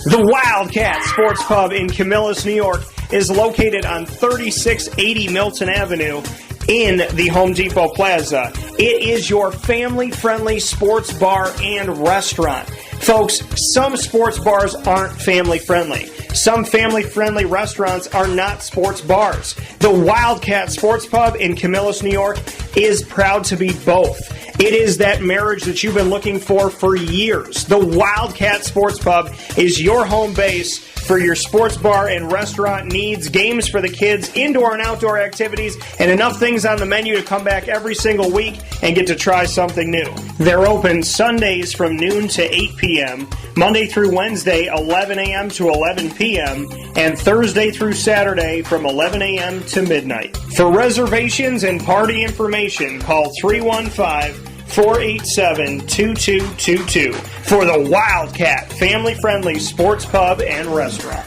The Wildcat Sports Pub in Camillus, New York is located on 3680 Milton Avenue in the Home Depot Plaza. It is your family-friendly sports bar and restaurant. Folks, some sports bars aren't family-friendly. Some family-friendly restaurants are not sports bars. The Wildcat Sports Pub in Camillus, New York is proud to be both. It is that marriage that you've been looking for years. The Wildcat Sports Pub is your home base for your sports bar and restaurant needs, games for the kids, indoor and outdoor activities, and enough things on the menu to come back every single week and get to try something new. They're open Sundays from noon to 8 p.m., Monday through Wednesday, 11 a.m. to 11 p.m., and Thursday through Saturday from 11 a.m. to midnight. For reservations and party information, call 315-487-2222 for the Wildcat family-friendly sports pub and restaurant.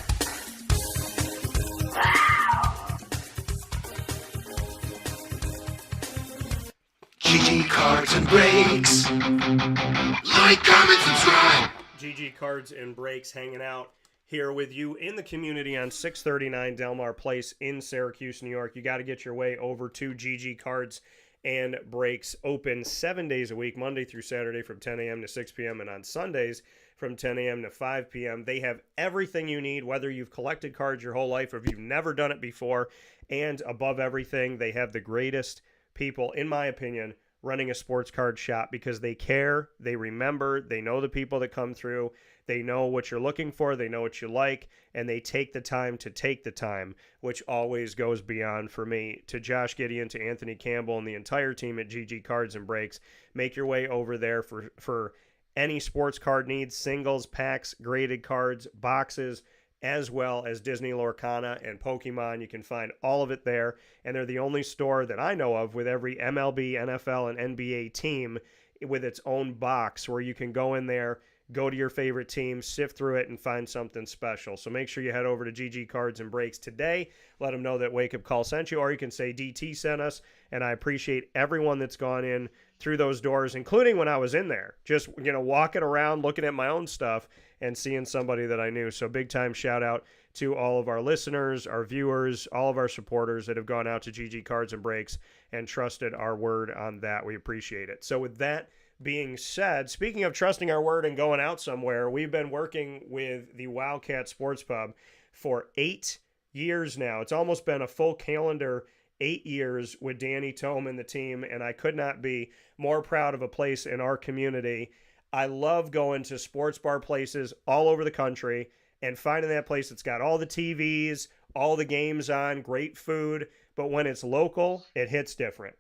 GG Cards and Breaks. Like, comment, subscribe. GG Cards and Breaks hanging out here with you in the community on 639 Delmar Place in Syracuse, New York. You got to get your way over to GG Cards and Breaks, open 7 days a week, Monday through Saturday from 10 a.m. to 6 p.m. and on Sundays from 10 a.m. to 5 p.m. They have everything you need, whether you've collected cards your whole life or if you've never done it before. And above everything, they have the greatest people, in my opinion, running a sports card shop because they care, they remember, they know the people that come through, they know what you're looking for, they know what you like, and they take the time, which always goes beyond for me. To Josh Gideon, to Anthony Campbell, and the entire team at GG Cards and Breaks, make your way over there for any sports card needs, singles, packs, graded cards, boxes, as well as Disney Lorcana and Pokemon. You can find all of it there, and they're the only store that I know of with every MLB, NFL, and NBA team with its own box where you can go in there, go to your favorite team, sift through it, and find something special. So make sure you head over to GG Cards and Breaks today. Let them know that Wake Up Call sent you, or you can say DT sent us, and I appreciate everyone that's gone in through those doors, including when I was in there, just, walking around, looking at my own stuff and seeing somebody that I knew. So big time shout out to all of our listeners, our viewers, all of our supporters that have gone out to GG Cards and Breaks and trusted our word on that. We appreciate it. So with that being said, speaking of trusting our word and going out somewhere, we've been working with the Wildcat Sports Pub for 8 years now. It's almost been a full calendar 8 years with Danny Thome and the team, and I could not be more proud of a place in our community. I love going to sports bar places all over the country and finding that place that's got all the TVs, all the games on, great food, but when it's local, it hits different.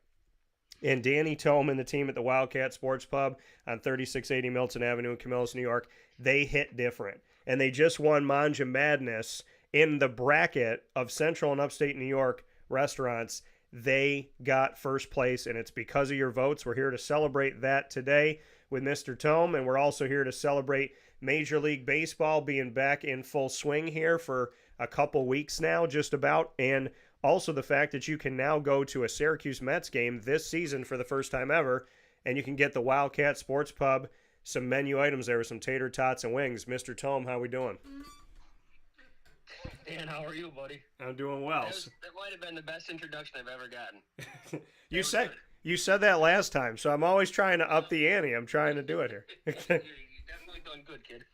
And Danny Thome and the team at the Wildcat Sports Pub on 3680 Milton Avenue in Camillus, New York, they hit different. And they just won Mange Madness in the bracket of Central and Upstate New York restaurants. They got first place, and it's because of your votes. We're here to celebrate that today with Mr. Thome, and we're also here to celebrate Major League Baseball being back in full swing here for a couple weeks now, just about, and also the fact that you can now go to a Syracuse Mets game this season for the first time ever, and you can get the Wildcat Sports Pub, some menu items there with some tater tots and wings. Mr. Thome, how we doing? Dan, how are you, buddy? I'm doing well. That might have been the best introduction I've ever gotten. You said that last time, so I'm always trying to up the ante. I'm trying to do it here. You've definitely done good, kid.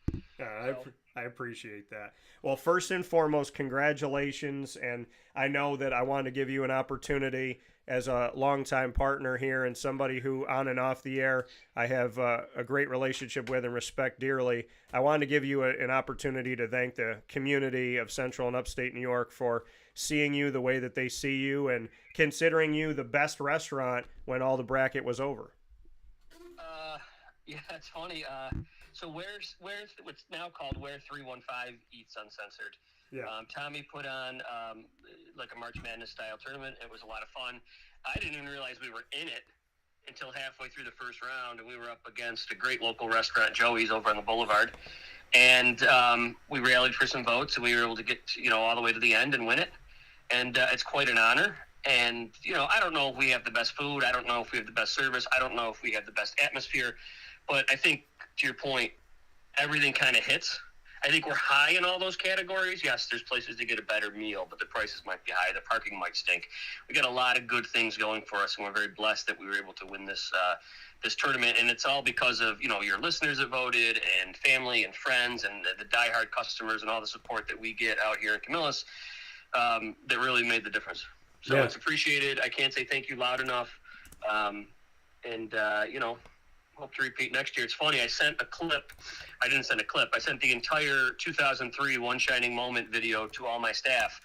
I appreciate that. Well, first and foremost, congratulations. And I know that I wanted to give you an opportunity as a longtime partner here and somebody who on and off the air I have a great relationship with and respect dearly. I wanted to give you an opportunity to thank the community of Central and Upstate New York for seeing you the way that they see you and considering you the best restaurant when all the bracket was over. Yeah, it's funny. So where's what's now called Where 315 Eats Uncensored. Yeah. Tommy put on like a March Madness style tournament. It was a lot of fun. I didn't even realize we were in it until halfway through the first round, and we were up against a great local restaurant, Joey's, over on the Boulevard. And we rallied for some votes, and we were able to get all the way to the end and win it. And it's quite an honor. And I don't know if we have the best food. I don't know if we have the best service. I don't know if we have the best atmosphere. But I think, to your point, everything kind of hits. I think we're high in all those categories. Yes, there's places to get a better meal, but the prices might be high. The parking might stink. We got a lot of good things going for us, and we're very blessed that we were able to win this tournament. And it's all because of your listeners that voted, and family and friends, and the diehard customers, and all the support that we get out here in Camillus that really made the difference. So It's appreciated. I can't say thank you loud enough. Hope to repeat next year. It's funny, I sent a clip. I didn't send a clip. I sent the entire 2003 One Shining Moment video to all my staff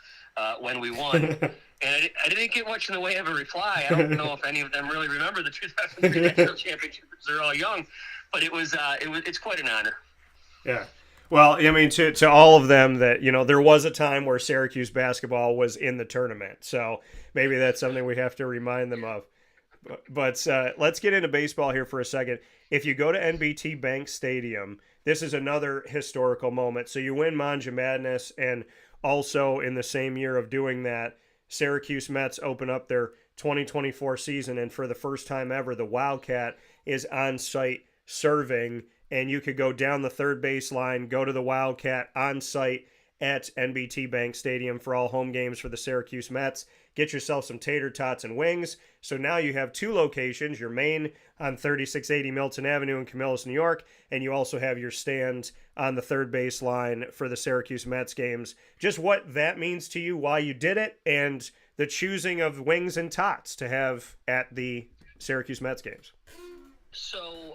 when we won. And I didn't get much in the way of a reply. I don't know if any of them really remember the 2003 National Championship. They're all young. But it's quite an honor. Yeah. Well, I mean, to all of them that, there was a time where Syracuse basketball was in the tournament. So maybe that's something we have to remind them of. But let's get into baseball here for a second. If you go to NBT Bank Stadium, this is another historical moment. So you win Mange Madness, and also in the same year of doing that, Syracuse Mets open up their 2024 season, and for the first time ever, the Wildcat is on site serving and you could go down the third baseline, go to the Wildcat on site at NBT Bank Stadium for all home games for the Syracuse Mets. Get yourself some tater tots and wings. So now you have two locations, your main on 3680 Milton Avenue in Camillus, New York, and you also have your stand on the third baseline for the Syracuse Mets games. Just what that means to you, why you did it, and the choosing of wings and tots to have at the Syracuse Mets games. So,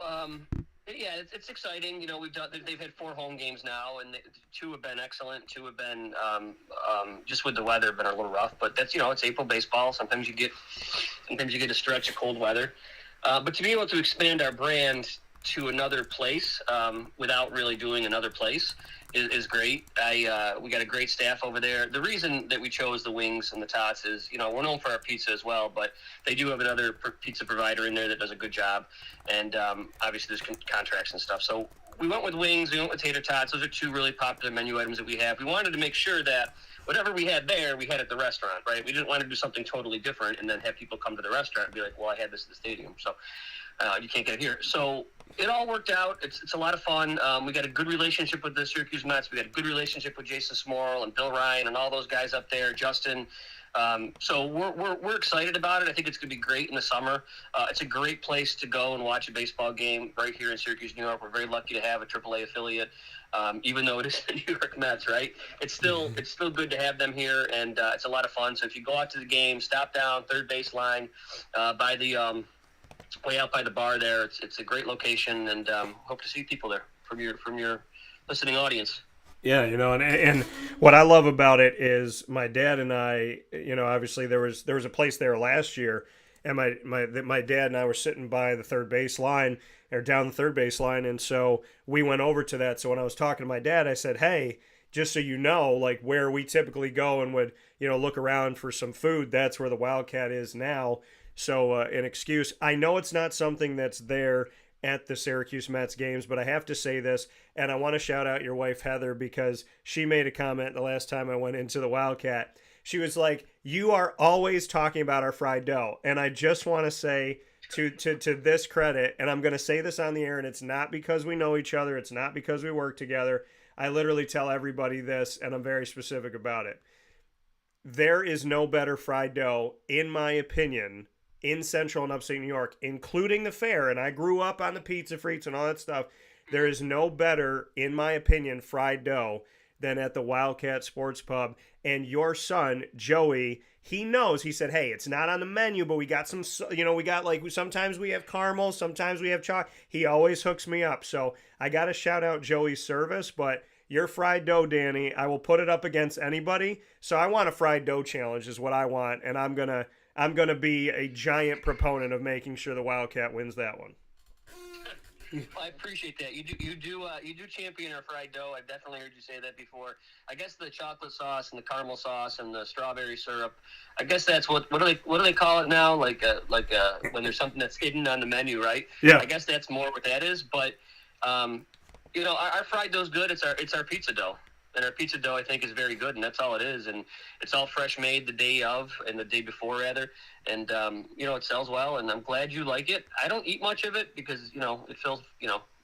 yeah, it's exciting. You know, they've had 4 home games now, and 2 have been excellent. 2 have been just with the weather been a little rough. But that's, it's April baseball. Sometimes you get a stretch of cold weather. But to be able to expand our brand to another place without really doing another place is great. We got a great staff over there. The reason that we chose the wings and the tots is, we're known for our pizza as well, but they do have another pizza provider in there that does a good job. And obviously there's contracts and stuff. So we went with wings, we went with tater tots. Those are 2 really popular menu items that we have. We wanted to make sure that whatever we had there, we had at the restaurant, right? We didn't want to do something totally different and then have people come to the restaurant and be like, well, I had this at the stadium. So you can't get it here. So it all worked out. It's a lot of fun. We got a good relationship with the Syracuse Mets. We got a good relationship with Jason Smorrell and Bill Ryan and all those guys up there, Justin. So we're excited about it. I think it's going to be great in the summer. It's a great place to go and watch a baseball game right here in Syracuse, New York. We're very lucky to have a AAA affiliate, even though it is the New York Mets, right? It's still good to have them here, and it's a lot of fun. So if you go out to the game, stop down third baseline by the way out by the bar there. It's a great location, and hope to see people there from your listening audience. Yeah, and what I love about it is my dad and I, obviously there was a place there last year, and my dad and I were sitting by the third base line, or down the third base line, and so we went over to that. So when I was talking to my dad, I said, hey, just so you know, like where we typically go and would, look around for some food, that's where the Wildcat is now. So an excuse. I know it's not something that's there at the Syracuse Mets games, but I have to say this, and I want to shout out your wife, Heather, because she made a comment the last time I went into the Wildcat. She was like, you are always talking about our fried dough. And I just want to say to this credit, and I'm going to say this on the air, and it's not because we know each other. It's not because we work together. I literally tell everybody this, and I'm very specific about it. There is no better fried dough, in my opinion, in Central and Upstate New York, including the fair, and I grew up on the pizza freaks and all that stuff. There is no better, in my opinion, fried dough than at the Wildcat Sports Pub. And your son, Joey, he knows. He said, hey, it's not on the menu, but we got some, we got sometimes we have caramel, sometimes we have chocolate. He always hooks me up. So I got to shout out Joey's service, but your fried dough, Danny, I will put it up against anybody. So I want a fried dough challenge is what I want, and I'm gonna be a giant proponent of making sure the Wildcat wins that one. I appreciate that. You do champion our fried dough. I've definitely heard you say that before. I guess the chocolate sauce and the caramel sauce and the strawberry syrup. I guess that's what do they call it now? Like when there's something that's hidden on the menu, right? Yeah. I guess that's more what that is. But our fried dough's good. It's our pizza dough. And our pizza dough, I think, is very good, and that's all it is. And it's all fresh made the day of, and the day before, rather. And, it sells well, and I'm glad you like it. I don't eat much of it because, it feels,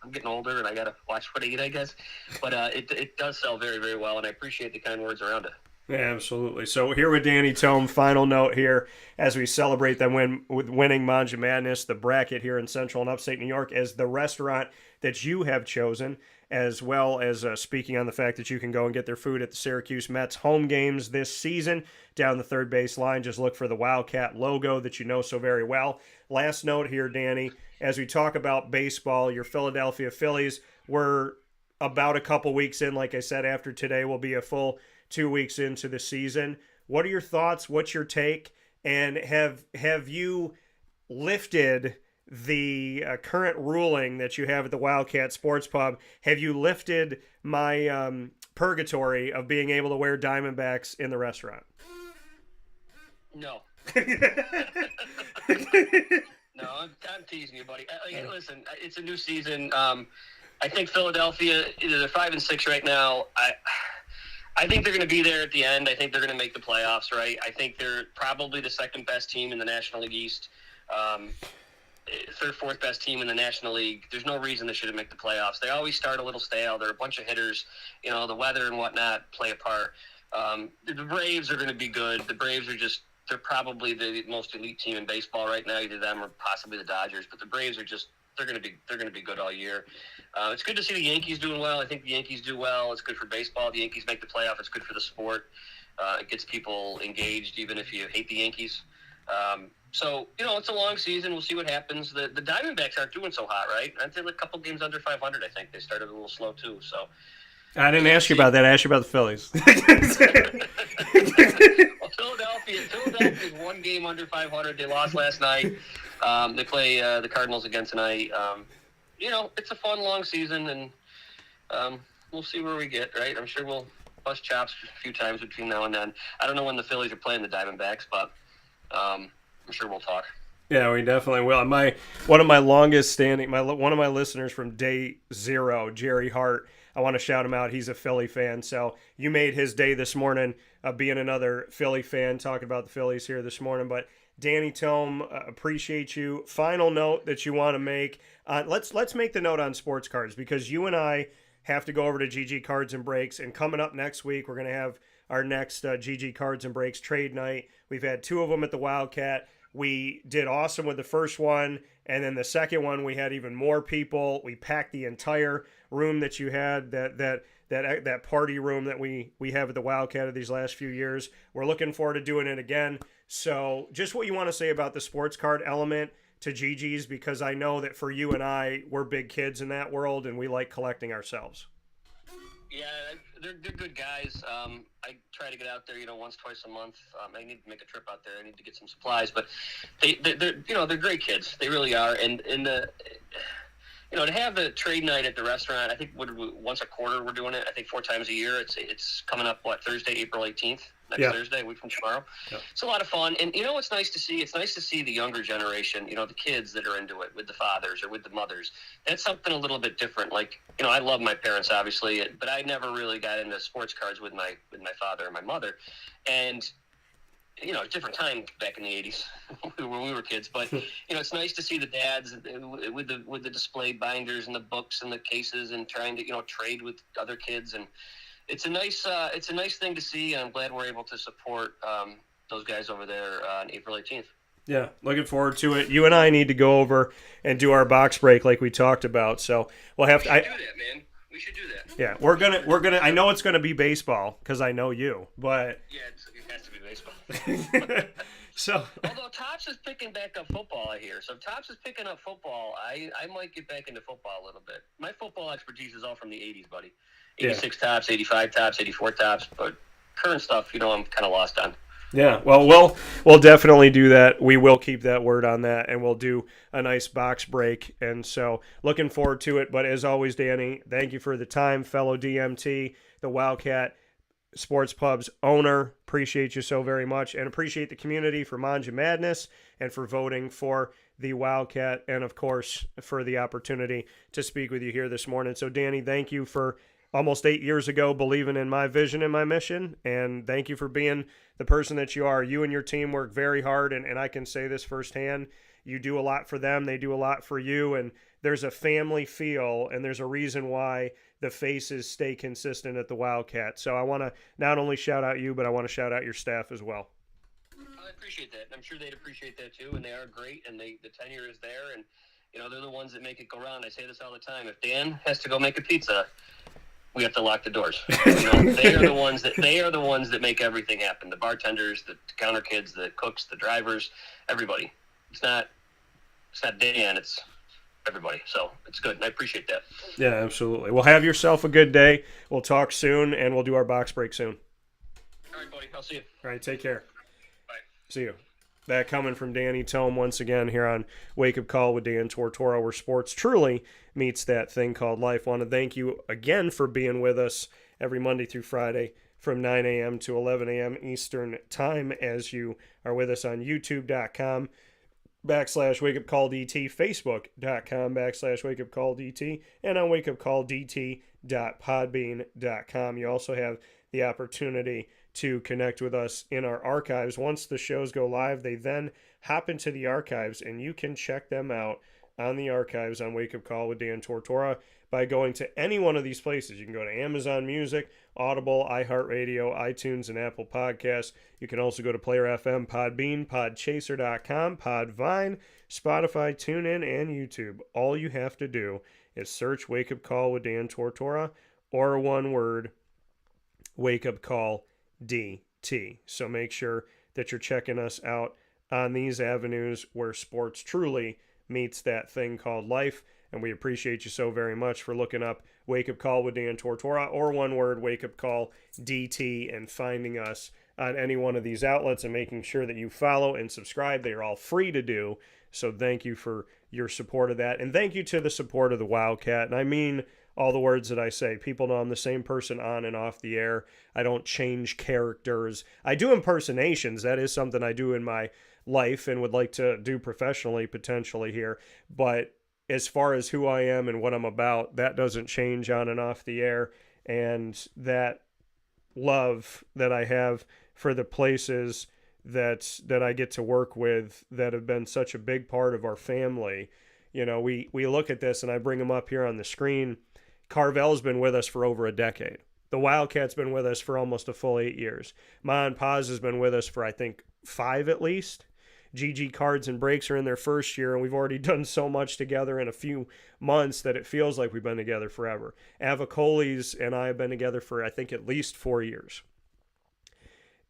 I'm getting older, and I got to watch what I eat, I guess. But it does sell very, very well, and I appreciate the kind words around it. Yeah, absolutely. So here with Danny Thome, final note here as we celebrate them with winning Mange Madness, the bracket here in Central and Upstate New York, as the restaurant that you have chosen, as well as speaking on the fact that you can go and get their food at the Syracuse Mets home games this season. Down the third base line, just look for the Wildcat logo that you know so very well. Last note here, Danny, as we talk about baseball, your Philadelphia Phillies were about a couple weeks in. Like I said, after today will be a full 2 weeks into the season. What are your thoughts? What's your take? And have you lifted the current ruling that you have at the Wildcat Sports Pub? Have you lifted my purgatory of being able to wear Diamondbacks in the restaurant? No. No, I'm teasing you, buddy. Listen, it's a new season. I think Philadelphia, they're 5-6 right now. I think they're going to be there at the end. I think they're going to make the playoffs, right? I think they're probably the second best team in the National League East. third, fourth best team in the National League. There's no reason they shouldn't make the playoffs. They always start a little stale. They're a bunch of hitters. You know, the weather and whatnot play a part. The Braves are going to be good. The Braves are they're probably the most elite team in baseball right now, either them or possibly the Dodgers. But the Braves are they're going to be good all year. It's good to see the Yankees doing well. I think the Yankees do well. It's good for baseball. The Yankees make the playoff. It's good for the sport. It gets people engaged, even if you hate the Yankees. So, you know, it's a long season. We'll see what happens. The Diamondbacks aren't doing so hot, right? Aren't they a couple games under 500, I think? They started a little slow, too. So I didn't ask you about that. I asked you about the Phillies. Well, Philadelphia's one game under 500. They lost last night. They play the Cardinals again tonight. You know, it's a fun, long season, and we'll see where we get, right? I'm sure we'll bust chops a few times between now and then. I don't know when the Phillies are playing the Diamondbacks, but I'm sure we'll talk. Yeah, we definitely will. One of my longest standing, one of my listeners from day zero, Jerry Hart, I want to shout him out. He's a Philly fan. So you made his day this morning, being another Philly fan, talking about the Phillies here this morning. But Danny Thome, appreciate you. Final note that you want to make. Let's make the note on sports cards, because you and I have to go over to GG Cards and Breaks. And coming up next week, we're going to have our next GG Cards and Breaks trade night. We've had 2 of them at the Wildcat. We did awesome with the first one, and then the second one we had even more people. We packed the entire room that you had, that party room that we have at the Wildcat of these last few years. We're looking forward to doing it again. So just what you want to say about the sports card element to GG's, because I know that for you and I, we're big kids in that world, and we like collecting ourselves. Yeah, they're good guys. I try to get out there, once, twice a month. I need to make a trip out there. I need to get some supplies, but they're great kids. They really are. And to have the trade night at the restaurant, I think once a quarter we're doing it. I think 4 times a year. It's coming up Thursday, April 18th. Next Thursday, a week from tomorrow. Yeah. It's a lot of fun. And it's nice to see? It's nice to see the younger generation, the kids that are into it with the fathers or with the mothers. That's something a little bit different. Like, I love my parents, obviously, but I never really got into sports cards with my father and my mother. And, different time back in the 80s when we were kids. But, it's nice to see the dads with the displayed binders and the books and the cases and trying to, trade with other kids. And it's a nice thing to see, and I'm glad we're able to support those guys over there on April 18th. Yeah, looking forward to it. You and I need to go over and do our box break like we talked about. So we'll have to. Do that, man. We should do that. Yeah, we're gonna. I know it's gonna be baseball because I know you, but yeah, it has to be baseball. So, although Tops is picking back up football, I hear. So if Tops is picking up football, I might get back into football a little bit. My football expertise is all from the 80s, buddy. 86 Tops, 85 Tops, 84 Tops, but current stuff, I'm kind of lost on. Yeah, well, we'll definitely do that. We will keep that word on that, and we'll do a nice box break. And so looking forward to it. But as always, Danny, thank you for the time, fellow DMT, the Wildcat Sports Pub's owner. Appreciate you so very much, and appreciate the community for Mange Madness and for voting for the Wildcat, and, of course, for the opportunity to speak with you here this morning. So, Danny, thank you for almost 8 years ago believing in my vision and my mission, and thank you for being the person that you are. You and your team work very hard, and I can say this firsthand. You do a lot for them. They do a lot for you, and there's a family feel, and there's a reason why the faces stay consistent at the Wildcat. So I want to not only shout out you, but I want to shout out your staff as well. I appreciate that. I'm sure they'd appreciate that too, and they are great, and the tenure is there, and they're the ones that make it go round. I say this all the time. If Dan has to go make a pizza, we have to lock the doors. They are the ones that make everything happen. The bartenders, the counter kids, the cooks, the drivers, everybody. It's not Dan, it's everybody. So it's good. And I appreciate that. Yeah, absolutely. Well, have yourself a good day. We'll talk soon, and we'll do our box break soon. All right, buddy. I'll see you. All right, take care. Bye. See you. That coming from Danny Thome once again here on Wake Up Call with Dan Tortora, where sports truly meets that thing called life. I want to thank you again for being with us every Monday through Friday from 9 a.m. to 11 a.m. Eastern Time, as you are with us on YouTube.com/Wake Up Call DT, Facebook.com/Wake Up Call DT, and on wakeupcalldt.com. www.podbean.com. You also have the opportunity to connect with us in our archives. Once the shows go live, they then hop into the archives, and you can check them out on the archives on Wake Up Call with Dan Tortora by going to any one of these places. You can go to Amazon Music, Audible, iHeartRadio, iTunes, and Apple Podcasts. You can also go to Player FM, Podbean, Podchaser.com, Podvine, Spotify, TuneIn, and YouTube. All you have to do is search Wake Up Call with Dan Tortora, or one word, Wake Up Call DT. So make sure that you're checking us out on these avenues where sports truly meets that thing called life. And we appreciate you so very much for looking up Wake Up Call with Dan Tortora, or one word, Wake Up Call DT, and finding us on any one of these outlets and making sure that you follow and subscribe. They are all free to do. So thank you for your support of that. And thank you to the support of the Wildcat. And I mean all the words that I say. People know I'm the same person on and off the air. I don't change characters. I do impersonations. That is something I do in my life and would like to do professionally potentially here. But as far as who I am and what I'm about, that doesn't change on and off the air. And that love that I have for the places that I get to work with that have been such a big part of our family. You know, we look at this, and I bring them up here on the screen. Carvel's been with us for over a decade. The Wildcat's been with us for almost a full 8 years. Ma and Pa's has been with us for, I think, 5 at least. GG Cards and Breaks are in their first year, and we've already done so much together in a few months that it feels like we've been together forever. Avicoli's and I have been together for, I think, at least 4 years.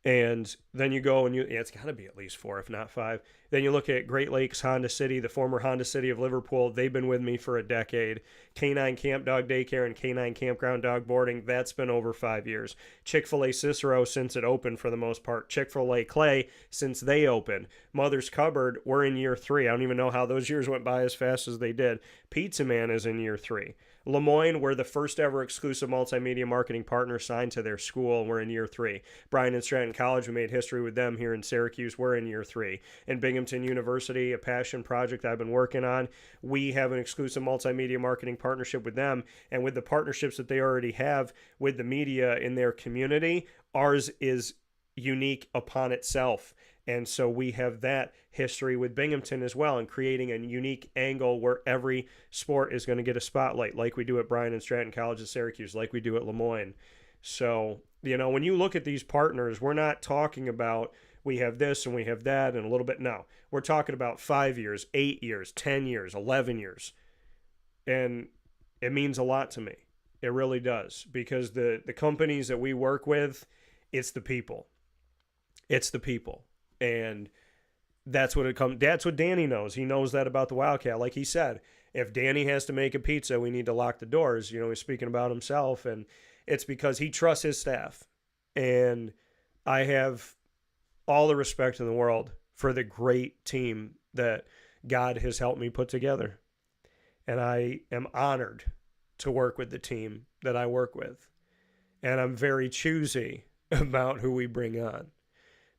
And then you go and it's got to be at least 4, if not 5. Then you look at Great Lakes Honda City, the former Honda City of Liverpool. They've been with me for a decade. Canine Camp Dog Daycare and Canine Campground Dog Boarding, that's been over 5 years. Chick-fil-A Cicero since it opened for the most part. Chick-fil-A Clay since they opened. Mother's Cupboard, we're in year 3. I don't even know how those years went by as fast as they did. Pizza Man is in year 3. Lemoyne, we're the first ever exclusive multimedia marketing partner signed to their school, and we're in year 3. Bryan and Stratton College, we made history with them here in Syracuse. We're in year 3. And Binghamton University, a passion project I've been working on, we have an exclusive multimedia marketing partnership with them. And with the partnerships that they already have with the media in their community, ours is unique upon itself. And so we have that history with Binghamton as well, and creating a unique angle where every sport is going to get a spotlight, like we do at Bryan and Stratton College at Syracuse, like we do at Lemoyne. So, you know, when you look at these partners, we're not talking about we have this and we have that and a little bit. No, we're talking about 5 years, 8 years, 10 years, 11 years. And it means a lot to me. It really does, because the companies that we work with, it's the people. It's the people. And that's what it comes. That's what Danny knows. He knows that about the Wildcat. Like he said, if Danny has to make a pizza, we need to lock the doors. You know, he's speaking about himself, and it's because he trusts his staff. And I have all the respect in the world for the great team that God has helped me put together. And I am honored to work with the team that I work with. And I'm very choosy about who we bring on.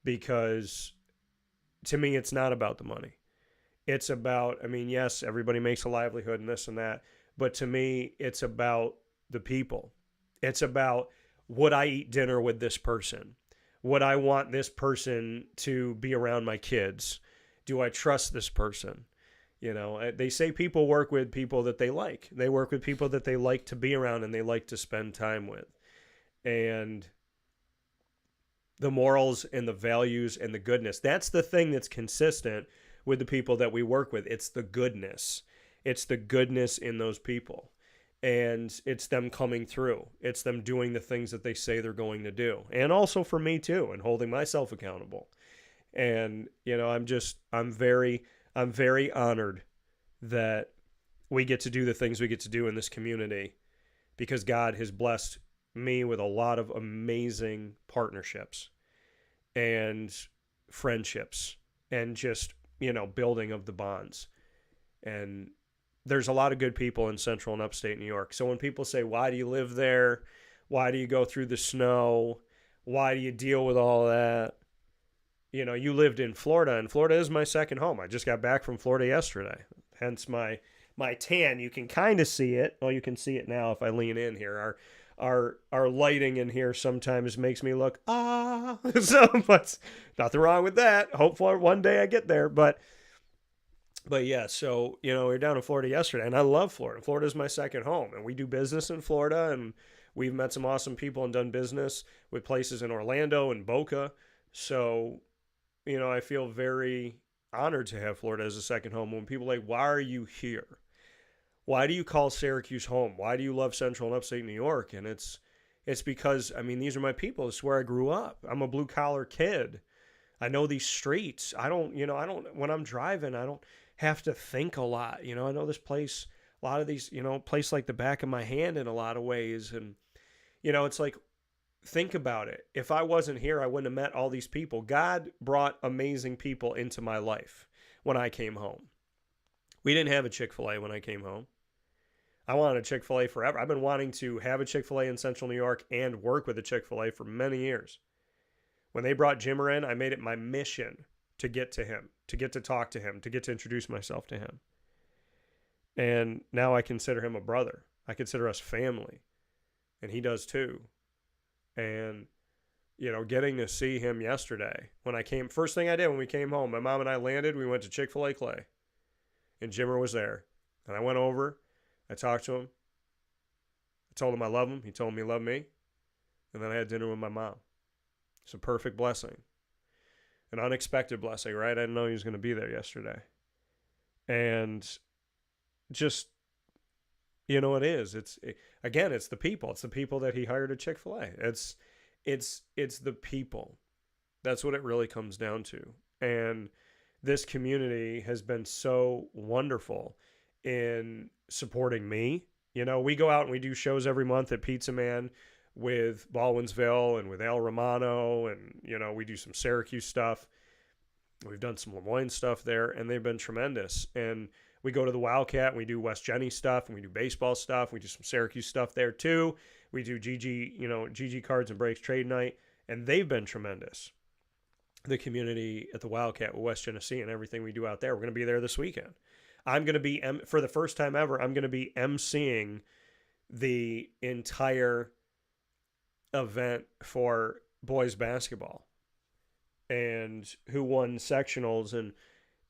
Because to me, it's not about the money. It's about, I mean, yes, everybody makes a livelihood and this and that. But to me, it's about the people. It's about, would I eat dinner with this person? Would I want this person to be around my kids? Do I trust this person? You know, they say people work with people that they like. They work with people that they like to be around and they like to spend time with. And the morals and the values and the goodness, that's the thing that's consistent with the people that we work with. It's the goodness. It's the goodness in those people. And it's them coming through. It's them doing the things that they say they're going to do. And also for me too, and holding myself accountable. And, you know, I'm very honored that we get to do the things we get to do in this community, because God has blessed me with a lot of amazing partnerships and friendships and just, you know, building of the bonds. And there's a lot of good people in central and upstate New York. So when people say, why do you live there? Why do you go through the snow? Why do you deal with all that? You know, you lived in Florida, and Florida is my second home. I just got back from Florida yesterday. Hence my my tan. You can kind of see it. Well, you can see it now if I lean in here. Our lighting in here sometimes makes me look so, but nothing wrong with that. Hopefully one day I get there, but yeah, so we were down in Florida yesterday, and I love Florida. Florida is my second home, and we do business in Florida, and we've met some awesome people and done business with places in Orlando and Boca. So I feel very honored to have Florida as a second home. When people are like, why are you here? Why do you call Syracuse home? Why do you love Central and Upstate New York? And it's because, these are my people. It's where I grew up. I'm a blue collar kid. I know these streets. When I'm driving, I don't have to think a lot. I know this place, a lot of these, place like the back of my hand in a lot of ways. And, it's like, think about it. If I wasn't here, I wouldn't have met all these people. God brought amazing people into my life when I came home. We didn't have a Chick-fil-A when I came home. I wanted a Chick-fil-A forever. I've been wanting to have a Chick-fil-A in Central New York and work with a Chick-fil-A for many years. When they brought Jimmer in, I made it my mission to get to him, to get to talk to him, to get to introduce myself to him. And now I consider him a brother. I consider us family. And he does too. And, getting to see him yesterday when I came, first thing I did when we came home, my mom and I landed, we went to Chick-fil-A Clay. And Jimmer was there. And I went over. I talked to him. I told him I love him. He told me he loved me. And then I had dinner with my mom. It's a perfect blessing. An unexpected blessing, right? I didn't know he was going to be there yesterday. And just, it is. It's the people. It's the people that he hired at Chick-fil-A. It's the people. That's what it really comes down to. And this community has been so wonderful in supporting me. We go out and we do shows every month at Pizza Man with Baldwinsville and with Al Romano, and, we do some Syracuse stuff. We've done some Lemoyne stuff there, and they've been tremendous. And we go to the Wildcat, and we do West Jenny stuff, and we do baseball stuff. We do some Syracuse stuff there, too. We do GG Cards and Breaks Trade Night, and they've been tremendous. The community at the Wildcat with West Genesee and everything we do out there. We're going to be there this weekend. I'm going to be, for the first time ever, I'm going to be emceeing the entire event for boys basketball, and who won sectionals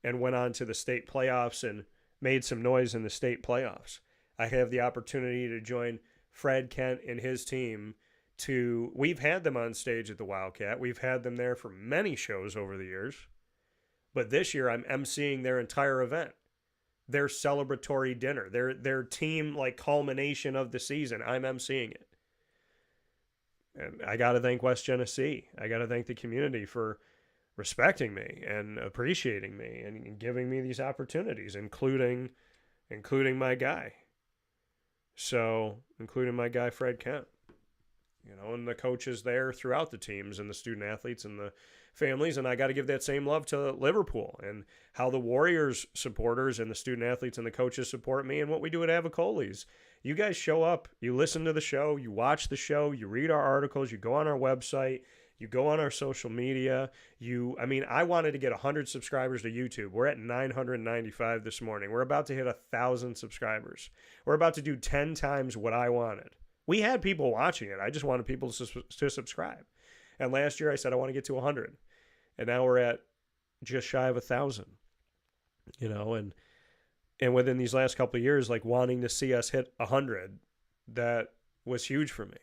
and went on to the state playoffs and made some noise in the state playoffs. I have the opportunity to join Fred Kent and his team. We've had them on stage at the Wildcat. We've had them there for many shows over the years. But this year I'm emceeing their entire event. Their celebratory dinner. Their team culmination of the season. I'm emceeing it. And I got to thank West Genesee. I got to thank the community for respecting me and appreciating me and giving me these opportunities, including my guy. So, including my guy Fred Kent. And the coaches there throughout the teams and the student athletes and the families. And I got to give that same love to Liverpool and how the Warriors supporters and the student athletes and the coaches support me and what we do at Avicoli's. You guys show up, you listen to the show, you watch the show, you read our articles, you go on our website, you go on our social media. I wanted to get 100 subscribers to YouTube. We're at 995 this morning. We're about to hit 1,000 subscribers. We're about to do 10 times what I wanted. We had people watching it. I just wanted people to subscribe. And last year I said I want to get to 100. And now we're at just shy of 1,000. And within these last couple of years, wanting to see us hit 100, that was huge for me.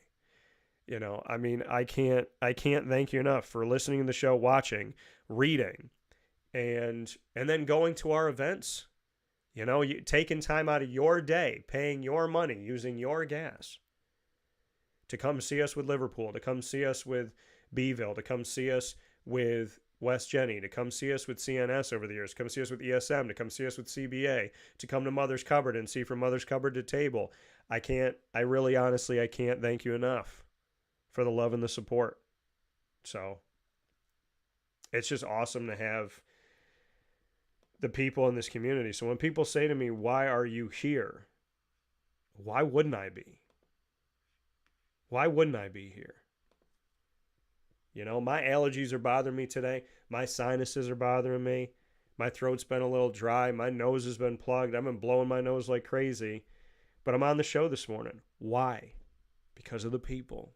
I can't thank you enough for listening to the show, watching, reading, and then going to our events. You taking time out of your day, paying your money, using your gas to come see us with Liverpool, to come see us with Beeville, to come see us with West Jenny, to come see us with CNS over the years, to come see us with ESM, to come see us with CBA, to come to Mother's Cupboard and see from Mother's Cupboard to table. I can't thank you enough for the love and the support. So it's just awesome to have the people in this community. So when people say to me, why are you here? Why wouldn't I be? Why wouldn't I be here? My allergies are bothering me today. My sinuses are bothering me. My throat's been a little dry. My nose has been plugged. I've been blowing my nose like crazy. But I'm on the show this morning. Why? Because of the people.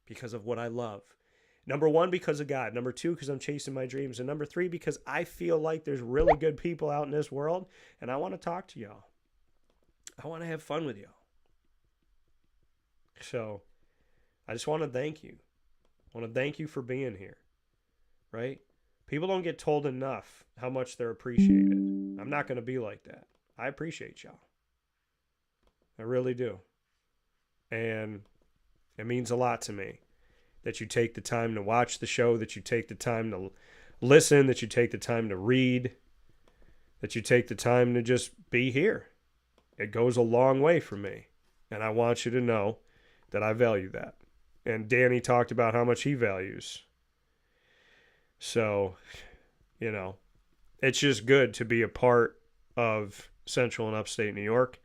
Because of what I love. Number one, because of God. Number two, because I'm chasing my dreams. And number three, because I feel like there's really good people out in this world. And I want to talk to y'all. I want to have fun with y'all. So I just want to thank you. I want to thank you for being here. Right? People don't get told enough how much they're appreciated. I'm not going to be like that. I appreciate y'all. I really do. And it means a lot to me that you take the time to watch the show, that you take the time to listen, that you take the time to read, that you take the time to just be here. It goes a long way for me. And I want you to know that I value that. And Danny talked about how much he values. So, you know, it's just good to be a part of Central and Upstate New York.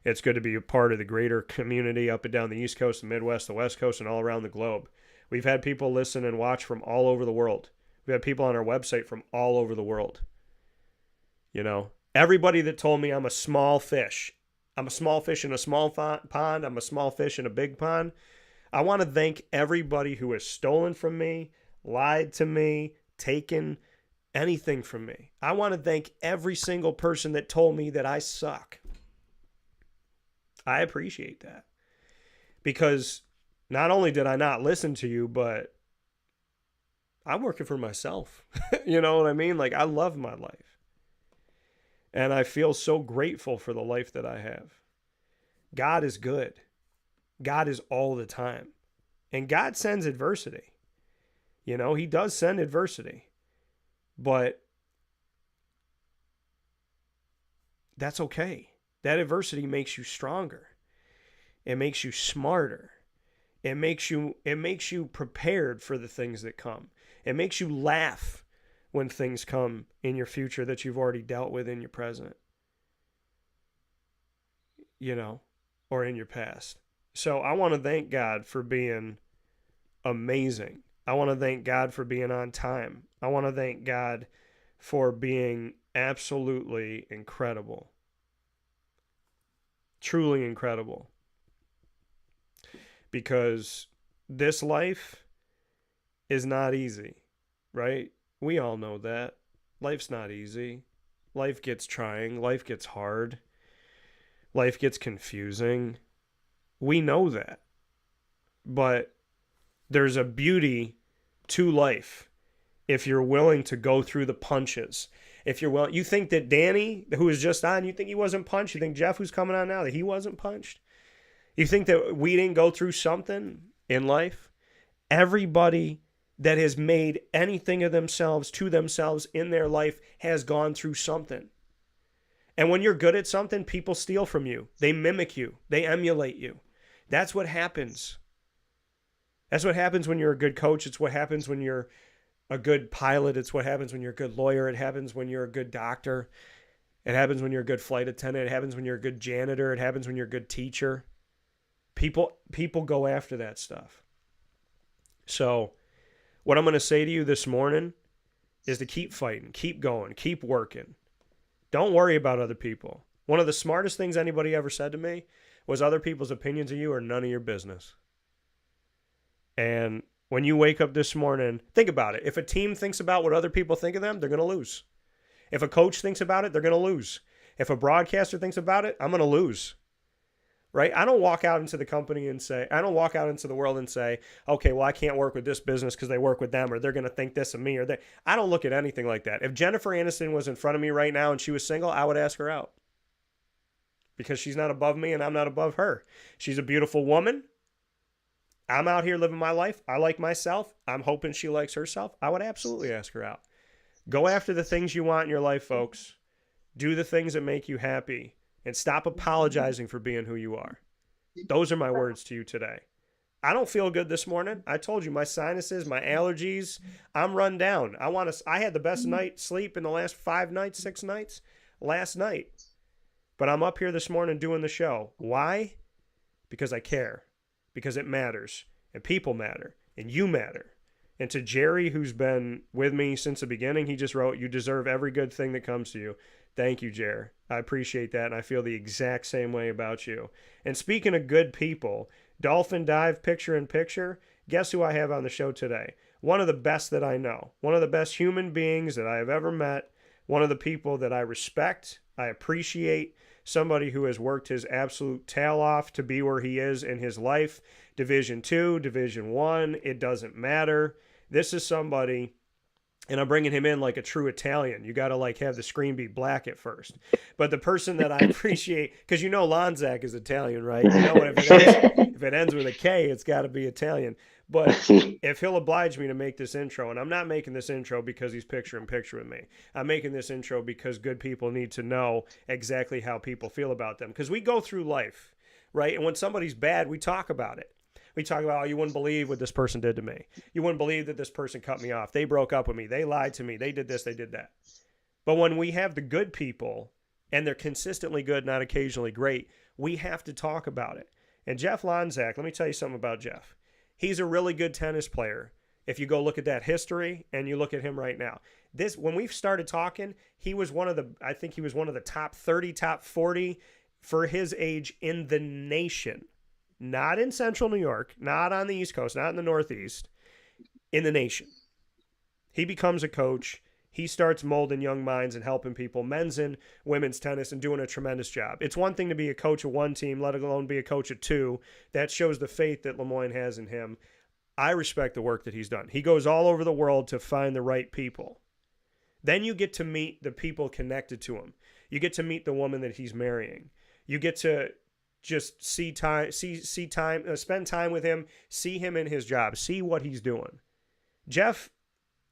It's good to be a part of the greater community up and down the East Coast, the Midwest, the West Coast, and all around the globe. We've had people listen and watch from all over the world. We've had people on our website from all over the world. You know, everybody that told me I'm a small fish in a small pond, I'm a small fish in a big pond. I want to thank everybody who has stolen from me, lied to me, taken anything from me. I want to thank every single person that told me that I suck. I appreciate that. Because not only did I not listen to you, but I'm working for myself. You know what I mean? Like, I love my life. And I feel so grateful for the life that I have. God is good. God is all the time. And God sends adversity. You know, he does send adversity. But that's okay. That adversity makes you stronger. It makes you smarter. It makes you prepared for the things that come. It makes you laugh when things come in your future that you've already dealt with in your present. You know, or in your past. So I want to thank God for being amazing. I want to thank God for being on time. I want to thank God for being absolutely incredible. Truly incredible. Because this life is not easy, right? We all know that. Life's not easy. Life gets trying. Life gets hard. Life gets confusing. We know that. But there's a beauty to life if you're willing to go through the punches. If you're willing, you think that Danny, who was just on, you think he wasn't punched? You think Jeff, who's coming on now, that he wasn't punched? You think that we didn't go through something in life? Everybody that has made anything of themselves to themselves in their life has gone through something. And when you're good at something, people steal from you. They mimic you. They emulate you. That's what happens. That's what happens when you're a good coach. It's what happens when you're a good pilot. It's what happens when you're a good lawyer. It happens when you're a good doctor. It happens when you're a good flight attendant. It happens when you're a good janitor. It happens when you're a good teacher. People go after that stuff. So what I'm going to say to you this morning is to keep fighting, keep going, keep working. Don't worry about other people. One of the smartest things anybody ever said to me was other people's opinions of you are none of your business. And when you wake up this morning, think about it. If a team thinks about what other people think of them, they're going to lose. If a coach thinks about it, they're going to lose. If a broadcaster thinks about it, I'm going to lose. Right? I don't walk out into the company and say, I don't walk out into the world and say, okay, well, I can't work with this business because they work with them, or they're going to think this of me, or they. I don't look at anything like that. If Jennifer Aniston was in front of me right now and she was single, I would ask her out. Because she's not above me and I'm not above her. She's a beautiful woman. I'm out here living my life. I like myself. I'm hoping she likes herself. I would absolutely ask her out. Go after the things you want in your life, folks. Do the things that make you happy. And stop apologizing for being who you are. Those are my words to you today. I don't feel good this morning. I told you, my sinuses, my allergies, I'm run down. I had the best night sleep in the last 5 nights, 6 nights, last night. But I'm up here this morning doing the show. Why? Because I care. Because it matters. And people matter. And you matter. And to Jerry, who's been with me since the beginning, he just wrote, "You deserve every good thing that comes to you." Thank you, Jer. I appreciate that, and I feel the exact same way about you. And speaking of good people, Dolphin Dive picture in picture, guess who I have on the show today? One of the best that I know, one of the best human beings that I have ever met, one of the people that I respect, I appreciate, somebody who has worked his absolute tail off to be where he is in his life. Division II, Division I, it doesn't matter. This is somebody, and I'm bringing him in like a true Italian. You got to like have the screen be black at first. But the person that I appreciate, because you know Lonczak is Italian, right? You know if it ends with a K, it's got to be Italian. But if he'll oblige me to make this intro, and I'm not making this intro because he's picture in picture with me. I'm making this intro because good people need to know exactly how people feel about them. Because we go through life, right? And when somebody's bad, we talk about it. We talk about, oh, you wouldn't believe what this person did to me. You wouldn't believe that this person cut me off. They broke up with me. They lied to me. They did this. They did that. But when we have the good people, and they're consistently good, not occasionally great, we have to talk about it. And Jeff Lonczak, let me tell you something about Jeff. He's a really good tennis player. If you go look at that history and you look at him right now, when we started talking, he was I think he was one of the top 30, top 40 for his age in the nation. Not in central New York, not on the East Coast, not in the Northeast, in the nation. He becomes a coach. He starts molding young minds and helping people, men's and women's tennis, and doing a tremendous job. It's one thing to be a coach of one team, let alone be a coach of two. That shows the faith that Lemoyne has in him. I respect the work that he's done. He goes all over the world to find the right people. Then you get to meet the people connected to him. You get to meet the woman that he's marrying. You get to just spend time with him, see him in his job, see what he's doing. Jeff,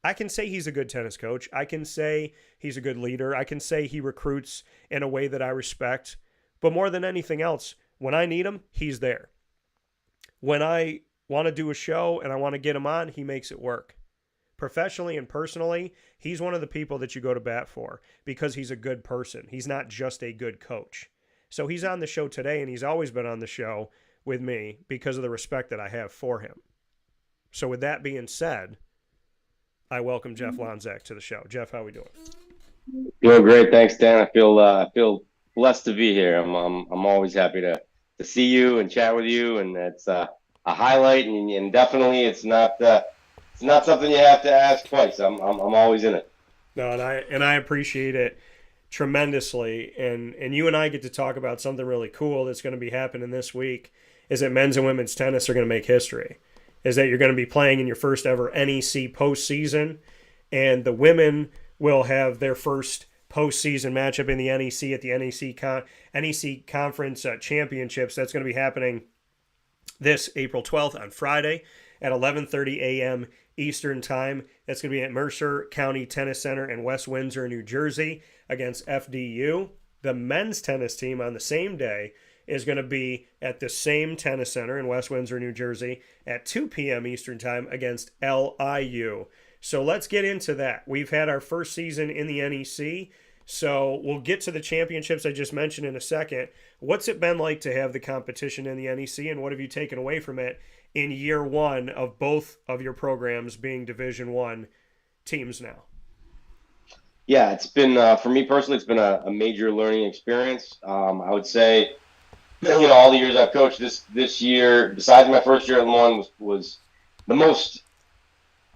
I can say he's a good tennis coach. I can say he's a good leader. I can say he recruits in a way that I respect. But more than anything else, when I need him, he's there. When I want to do a show and I want to get him on, he makes it work. Professionally and personally, he's one of the people that you go to bat for because he's a good person. He's not just a good coach. So he's on the show today, and he's always been on the show with me because of the respect that I have for him. So with that being said, I welcome Jeff Lonczak to the show. Jeff, how are we doing? Doing great, thanks, Dan. I feel blessed to be here. I'm always happy to see you and chat with you, and it's a highlight, and definitely it's not something you have to ask twice. I'm always in it. No, and I appreciate it tremendously, and you and I get to talk about something really cool that's going to be happening this week. Is that men's and women's tennis are going to make history. Is that you're going to be playing in your first ever NEC postseason, and the women will have their first postseason matchup in the NEC at the NEC Conference Championships. That's going to be happening this April 12th on Friday at 11:30 a.m. Eastern Time. That's going to be at Mercer County Tennis Center in West Windsor, New Jersey, against FDU. The men's tennis team on the same day is going to be at the same tennis center in West Windsor, New Jersey at 2 p.m. Eastern Time against LIU. So let's get into that. We've had our first season in the NEC, so we'll get to the championships I just mentioned in a second. What's it been like to have the competition in the NEC, and what have you taken away from it in year one of both of your programs being Division I teams now? Yeah, it's been, for me personally, it's been a major learning experience. I would say, all the years I've coached this year, besides my first year at Lemoyne, was the most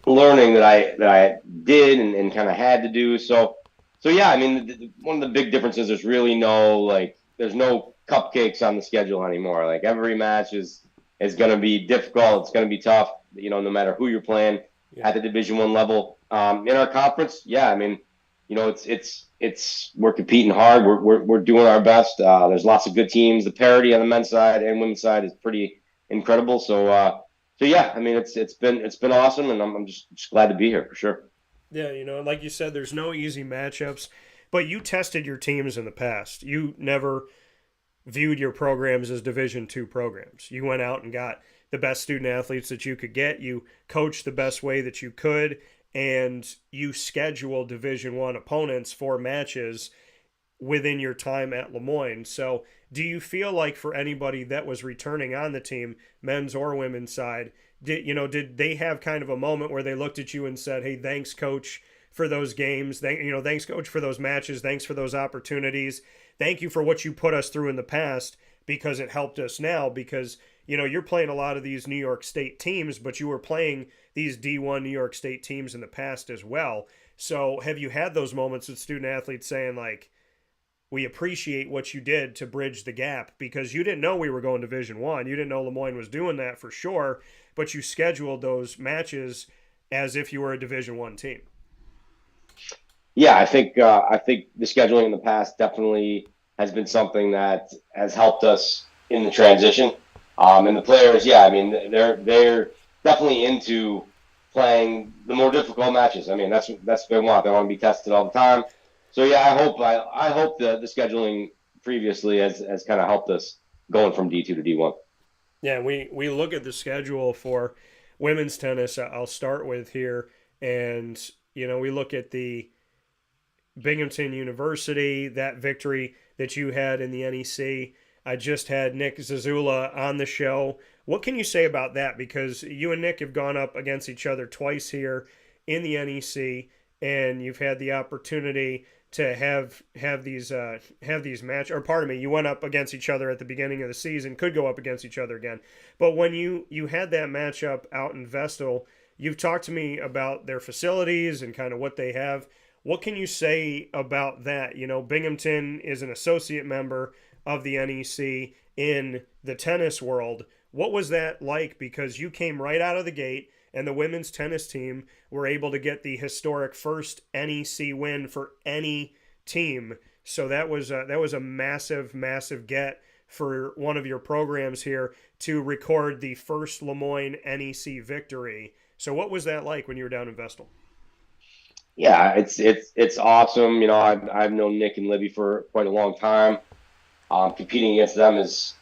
learning that I did and kind of had to do. So yeah, I mean, one of the big differences, there's really there's no cupcakes on the schedule anymore. Like every match is going to be difficult. It's going to be tough, no matter who you're playing at the Division I level. In our conference, yeah, I mean, we're competing hard. We're doing our best. There's lots of good teams. The parity on the men's side and women's side is pretty incredible. So yeah, I mean, it's been awesome, and I'm just glad to be here for sure. Yeah, like you said, there's no easy matchups, but you tested your teams in the past. You never viewed your programs as Division II programs. You went out and got the best student athletes that you could get. You coached the best way that you could, and you scheduled Division I opponents for matches within your time at Lemoyne. So do you feel like for anybody that was returning on the team, men's or women's side, did they have kind of a moment where they looked at you and said, "Hey, thanks, coach, for those games. Thanks, coach, for those matches. Thanks for those opportunities. Thank you for what you put us through in the past because it helped us now." Because you're playing a lot of these New York State teams, but you were playing these D1 New York State teams in the past as well. So have you had those moments with student athletes saying, like, we appreciate what you did to bridge the gap, because you didn't know we were going Division I. You didn't know Lemoyne was doing that for sure, but you scheduled those matches as if you were a Division I team. Yeah, I think the scheduling in the past definitely has been something that has helped us in the transition. And the players, yeah, I mean, they're definitely into playing the more difficult matches. I mean, that's what they want. They want to be tested all the time. So yeah, I hope the scheduling previously has kind of helped us going from D2 to D1. Yeah, we look at the schedule for women's tennis. I'll start with here, and we look at the Binghamton University, that victory that you had in the NEC. I just had Nick Zazula on the show. What can you say about that? Because you and Nick have gone up against each other twice here in the NEC, and you've had the opportunity to have these match, or pardon me, you went up against each other at the beginning of the season, could go up against each other again. But when you had that matchup out in Vestal, you've talked to me about their facilities and kind of what they have. What can you say about that? Binghamton is an associate member of the NEC in the tennis world. What was that like? Because you came right out of the gate, and the women's tennis team were able to get the historic first NEC win for any team. So that was a massive, massive get for one of your programs here to record the first Lemoyne NEC victory. So what was that like when you were down in Vestal? Yeah, it's awesome. I've known Nick and Libby for quite a long time. Competing against them is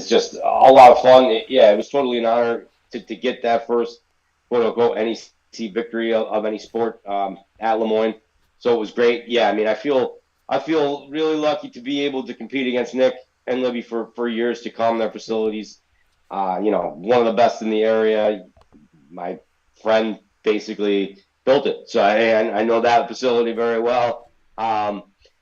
just a lot of fun. It was totally an honor to get that first quote-unquote NEC victory of any sport at Lemoyne. So it was great. Yeah, I mean, I feel really lucky to be able to compete against Nick and Libby for years to come. Their facilities, one of the best in the area. My friend basically built it, so I know that facility very well.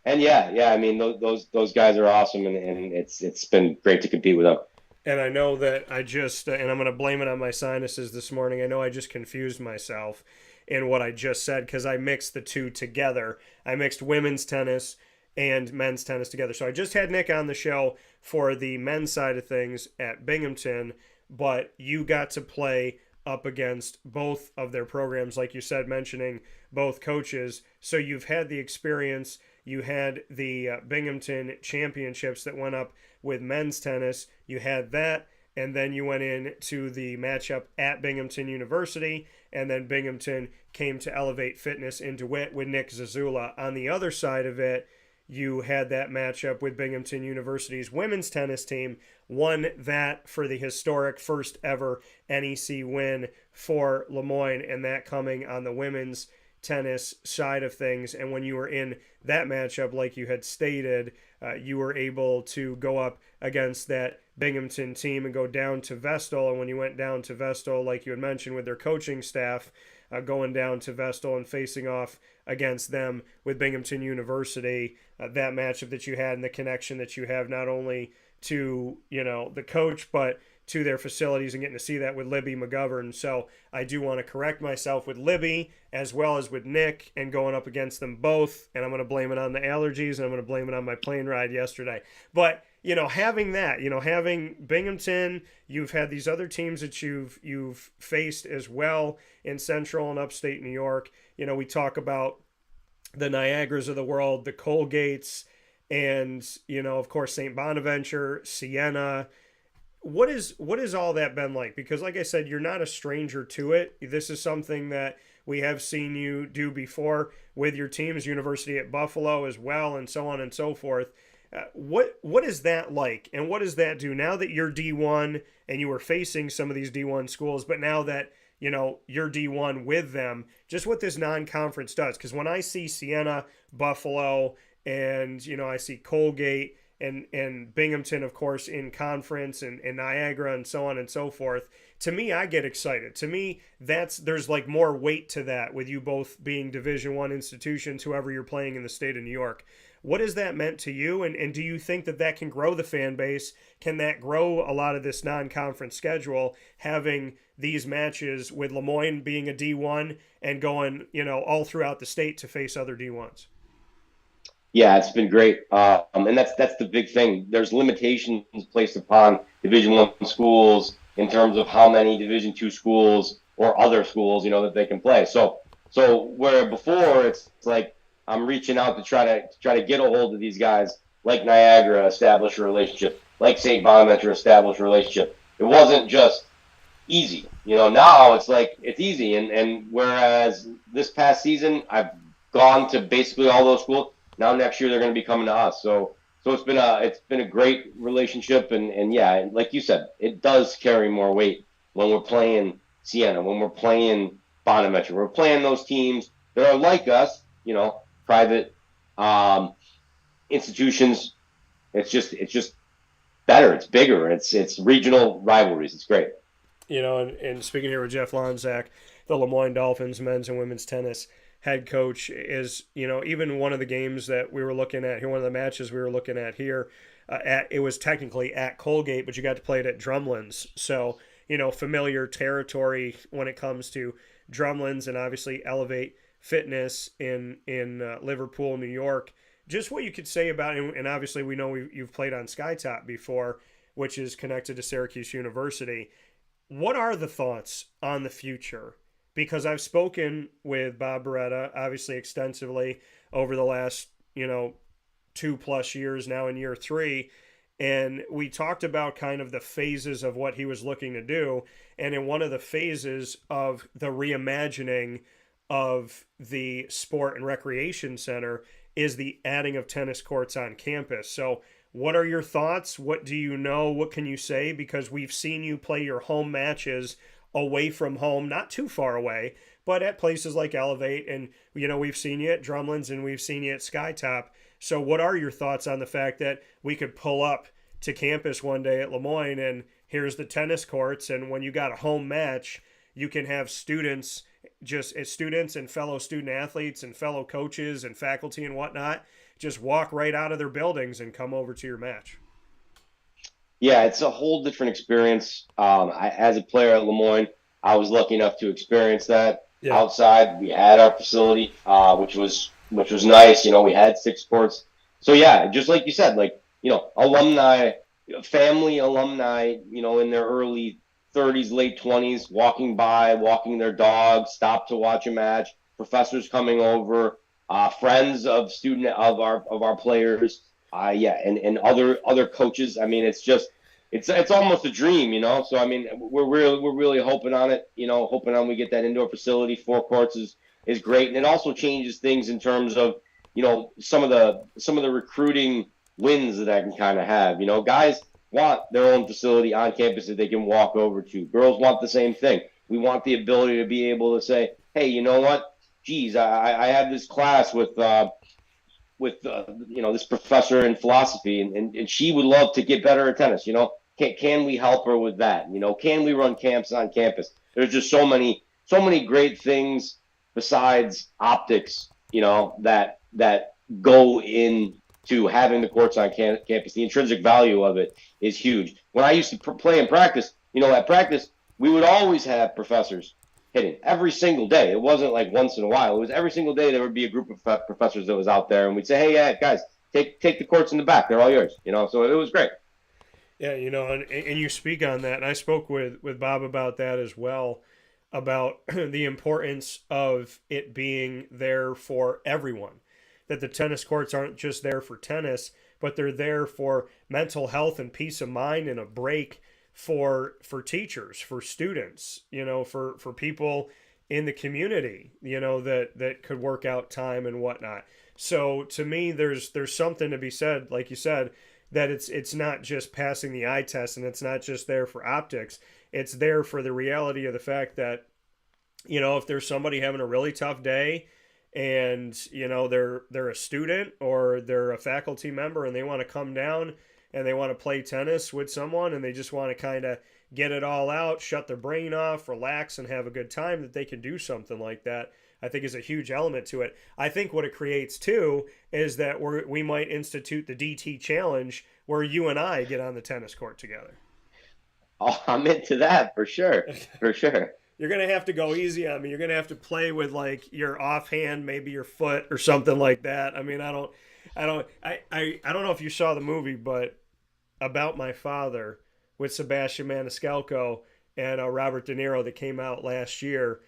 And yeah, I mean, those guys are awesome, and it's been great to compete with them. And I know that and I'm going to blame it on my sinuses this morning. I know I just confused myself in what I just said because I mixed the two together. I mixed women's tennis and men's tennis together. So I just had Nick on the show for the men's side of things at Binghamton, but you got to play up against both of their programs, like you said, mentioning both coaches. So you've had the experience. You had the Binghamton championships that went up with men's tennis. You had that, and then you went in to the matchup at Binghamton University, and then Binghamton came to Elevate Fitness into it with Nick Zazula. On the other side of it, you had that matchup with Binghamton University's women's tennis team, won that for the historic first ever NEC win for Lemoyne, and that coming on the women's tennis side of things. And when you were in that matchup, like you had stated, you were able to go up against that Binghamton team and go down to Vestal. And when you went down to Vestal, like you had mentioned with their coaching staff, going down to Vestal and facing off against them with Binghamton University, that matchup that you had and the connection that you have not only to the coach but to their facilities, and getting to see that with Libby McGovern. So I do want to correct myself with Libby as well as with Nick and going up against them both. And I'm going to blame it on the allergies, and I'm going to blame it on my plane ride yesterday. But, having that, having Binghamton, you've had these other teams that you've faced as well in Central and Upstate New York. We talk about the Niagaras of the world, the Colgates, and, of course, St. Bonaventure, Siena. What is all that been like? Because like I said, you're not a stranger to it. This is something that we have seen you do before with your teams, University at Buffalo as well, and so on and so forth. What is that like? And what does that do now that you're D1 and you were facing some of these D1 schools, but now that, you're D1 with them, just what this non-conference does? Because when I see Siena, Buffalo, and, I see Colgate and Binghamton, of course, in conference, and Niagara and so on and so forth. To me, I get excited. To me, there's like more weight to that with you both being Division I institutions, whoever you're playing in the state of New York. What has that meant to you? And do you think that can grow the fan base? Can that grow a lot of this non-conference schedule, having these matches with Lemoyne being a D1 and going, all throughout the state to face other D1s? Yeah, it's been great. And that's the big thing. There's limitations placed upon Division I schools in terms of how many Division II schools or other schools, that they can play. So where before it's like I'm reaching out to try to get a hold of these guys, like Niagara, establish a relationship, like St. Bonaventure, establish a relationship. It wasn't just easy. Now it's like it's easy. And whereas this past season I've gone to basically all those schools, now next year they're going to be coming to us. So it's been a great relationship, and yeah, like you said, it does carry more weight when we're playing Siena, when we're playing Bonaventure, we're playing those teams that are like us, private institutions. It's just better. It's bigger. It's regional rivalries. It's great. And speaking here with Jeff Lonczak, the Lemoyne Dolphins men's and women's tennis head coach, is, even one of the games that we were looking at here, one of the matches we were looking at here, it was technically at Colgate, but you got to play it at Drumlins. So, familiar territory when it comes to Drumlins, and obviously Elevate Fitness in Liverpool, New York. Just what you could say about it, and obviously we know you've played on Skytop before, which is connected to Syracuse University. What are the thoughts on the future? Because I've spoken with Bob Beretta, obviously extensively over the last, 2+ years now, in year 3. And we talked about kind of the phases of what he was looking to do. And in one of the phases of the reimagining of the sport and recreation center is the adding of tennis courts on campus. So what are your thoughts? What do you know? What can you say? Because we've seen you play your home matches away from home, not too far away, but at places like Elevate, and we've seen you at Drumlins and we've seen you at Skytop. So what are your thoughts on the fact that we could pull up to campus one day at Lemoyne and here's the tennis courts, and when you got a home match, you can have students, just as students and fellow student athletes and fellow coaches and faculty and whatnot, just walk right out of their buildings and come over to your match? Yeah, it's a whole different experience. As a player at Lemoyne, I was lucky enough to experience that. Yeah. Outside. We had our facility, which was nice. We had 6 courts. So yeah, just like you said, alumni, family alumni, in their early 30s, late 20s, walking by, walking their dogs, stop to watch a match, professors coming over, friends of our players. And other coaches. I mean, it's almost a dream, So I mean, we're really hoping on it, hoping on we get that indoor facility. 4 courts is great, and it also changes things in terms of some of the recruiting wins that I can kind of have. Guys want their own facility on campus that they can walk over to. Girls want the same thing. We want the ability to be able to say, hey, you know what? Geez, I have this class with this professor in philosophy, and she would love to get better at tennis. Can we help her with that? Can we run camps on campus? There's just so many great things besides optics, that go into having the courts on campus. The intrinsic value of it is huge. When I used to play in practice, at practice, we would always have professors hitting every single day. It wasn't like once in a while. It was every single day there would be a group of professors that was out there, and we'd say, hey, yeah, guys, take the courts in the back. They're all yours, So it was great. Yeah, and you speak on that, and I spoke with Bob about that as well, about the importance of it being there for everyone, that the tennis courts aren't just there for tennis, but they're there for mental health and peace of mind and a break for teachers, for students, for people in the community, that could work out time and whatnot. So to me, there's something to be said, like you said, that it's not just passing the eye test, and it's not just there for optics. It's there for the reality of the fact that, if there's somebody having a really tough day and they're a student or they're a faculty member and they want to come down and they want to play tennis with someone and they just want to kind of get it all out, shut their brain off, relax, and have a good time, that they can do something like that, I think is a huge element to it. I think what it creates too is that we might institute the DT challenge where you and I get on the tennis court together. Oh, I'm into that for sure. For sure. You're going to have to go easy on me. You're going to have to play with like your offhand, maybe your foot or something like that. I mean, I don't know if you saw the movie, but About My Father with Sebastian Maniscalco and Robert De Niro that came out last year.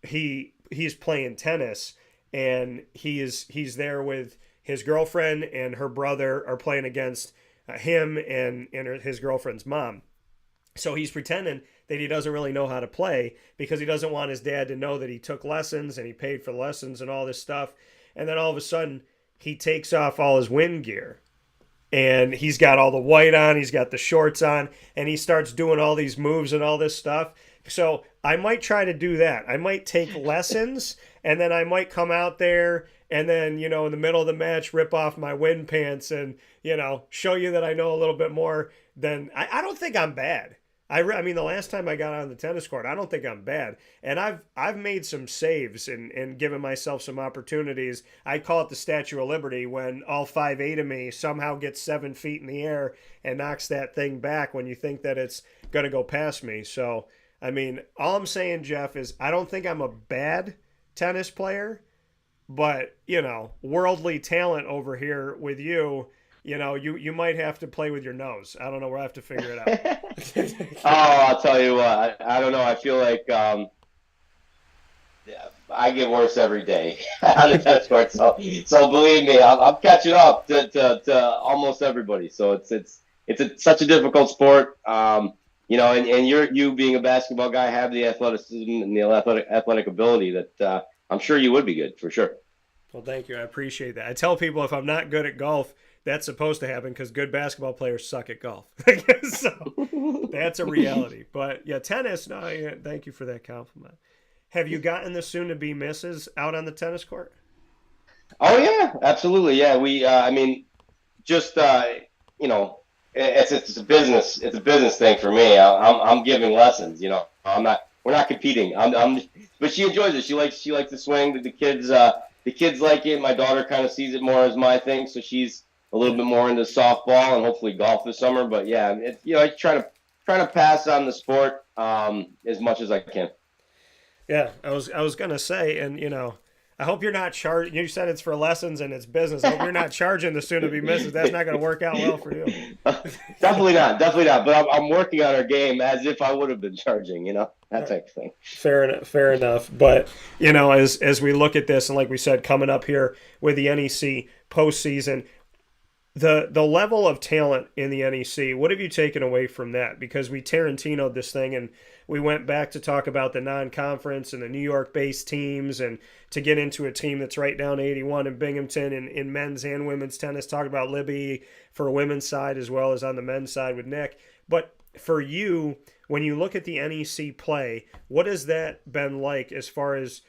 He's playing tennis and he's there with his girlfriend, and her brother are playing against him and his girlfriend's mom. So he's pretending that he doesn't really know how to play because he doesn't want his dad to know that he took lessons and he paid for lessons and all this stuff. And then all of a sudden he takes off all his wind gear and he's got all the white on, he's got the shorts on, and he starts doing all these moves and all this stuff. So I might try to do that. I might take lessons and then I might come out there and then, in the middle of the match, rip off my wind pants and, show you that I know a little bit more than I don't think I'm bad. I mean, the last time I got on the tennis court, I don't think I'm bad. And I've made some saves and given myself some opportunities. I call it the Statue of Liberty when all 5'8" of me somehow gets 7 feet in the air and knocks that thing back when you think that it's going to go past me. So, I mean, all I'm saying, Jeff, is I don't think I'm a bad tennis player, but, worldly talent over here with you. You might have to play with your nose. I don't know. We'll have to figure it out. Oh, I'll tell you what. I don't know. I feel like I get worse every day on the tennis court. So believe me, I'm catching up to almost everybody. So it's such a difficult sport. And you being a basketball guy have the athleticism and the athletic ability that I'm sure you would be good for sure. Well, thank you. I appreciate that. I tell people if I'm not good at golf, that's supposed to happen because good basketball players suck at golf. So that's a reality. But yeah, tennis, no, yeah, thank you for that compliment. Have you gotten the soon-to-be misses out on the tennis court? Oh, yeah, absolutely. Yeah, we, it's a business. It's a business thing for me. I'm giving lessons, we're not competing. But she enjoys it. She likes to swing. The kids like it. My daughter kind of sees it more as my thing. So she's a little bit more into softball and hopefully golf this summer. But yeah, I try to pass on the sport as much as I can. Yeah, I was gonna say, and I hope you're not charging. You said it's for lessons and it's business. I hope you're not charging the soon to be misses. That's not gonna work out well for you. Definitely not. But I'm working on our game as if I would have been charging. That type of thing. Fair enough. But as we look at this, and like we said, coming up here with the NEC postseason. The level of talent in the NEC, what have you taken away from that? Because we Tarantino'd this thing and we went back to talk about the non-conference and the New York-based teams and to get into a team that's right down 81 in Binghamton in men's and women's tennis, talk about Libby for a women's side as well as on the men's side with Nick. But for you, when you look at the NEC play, what has that been like as far as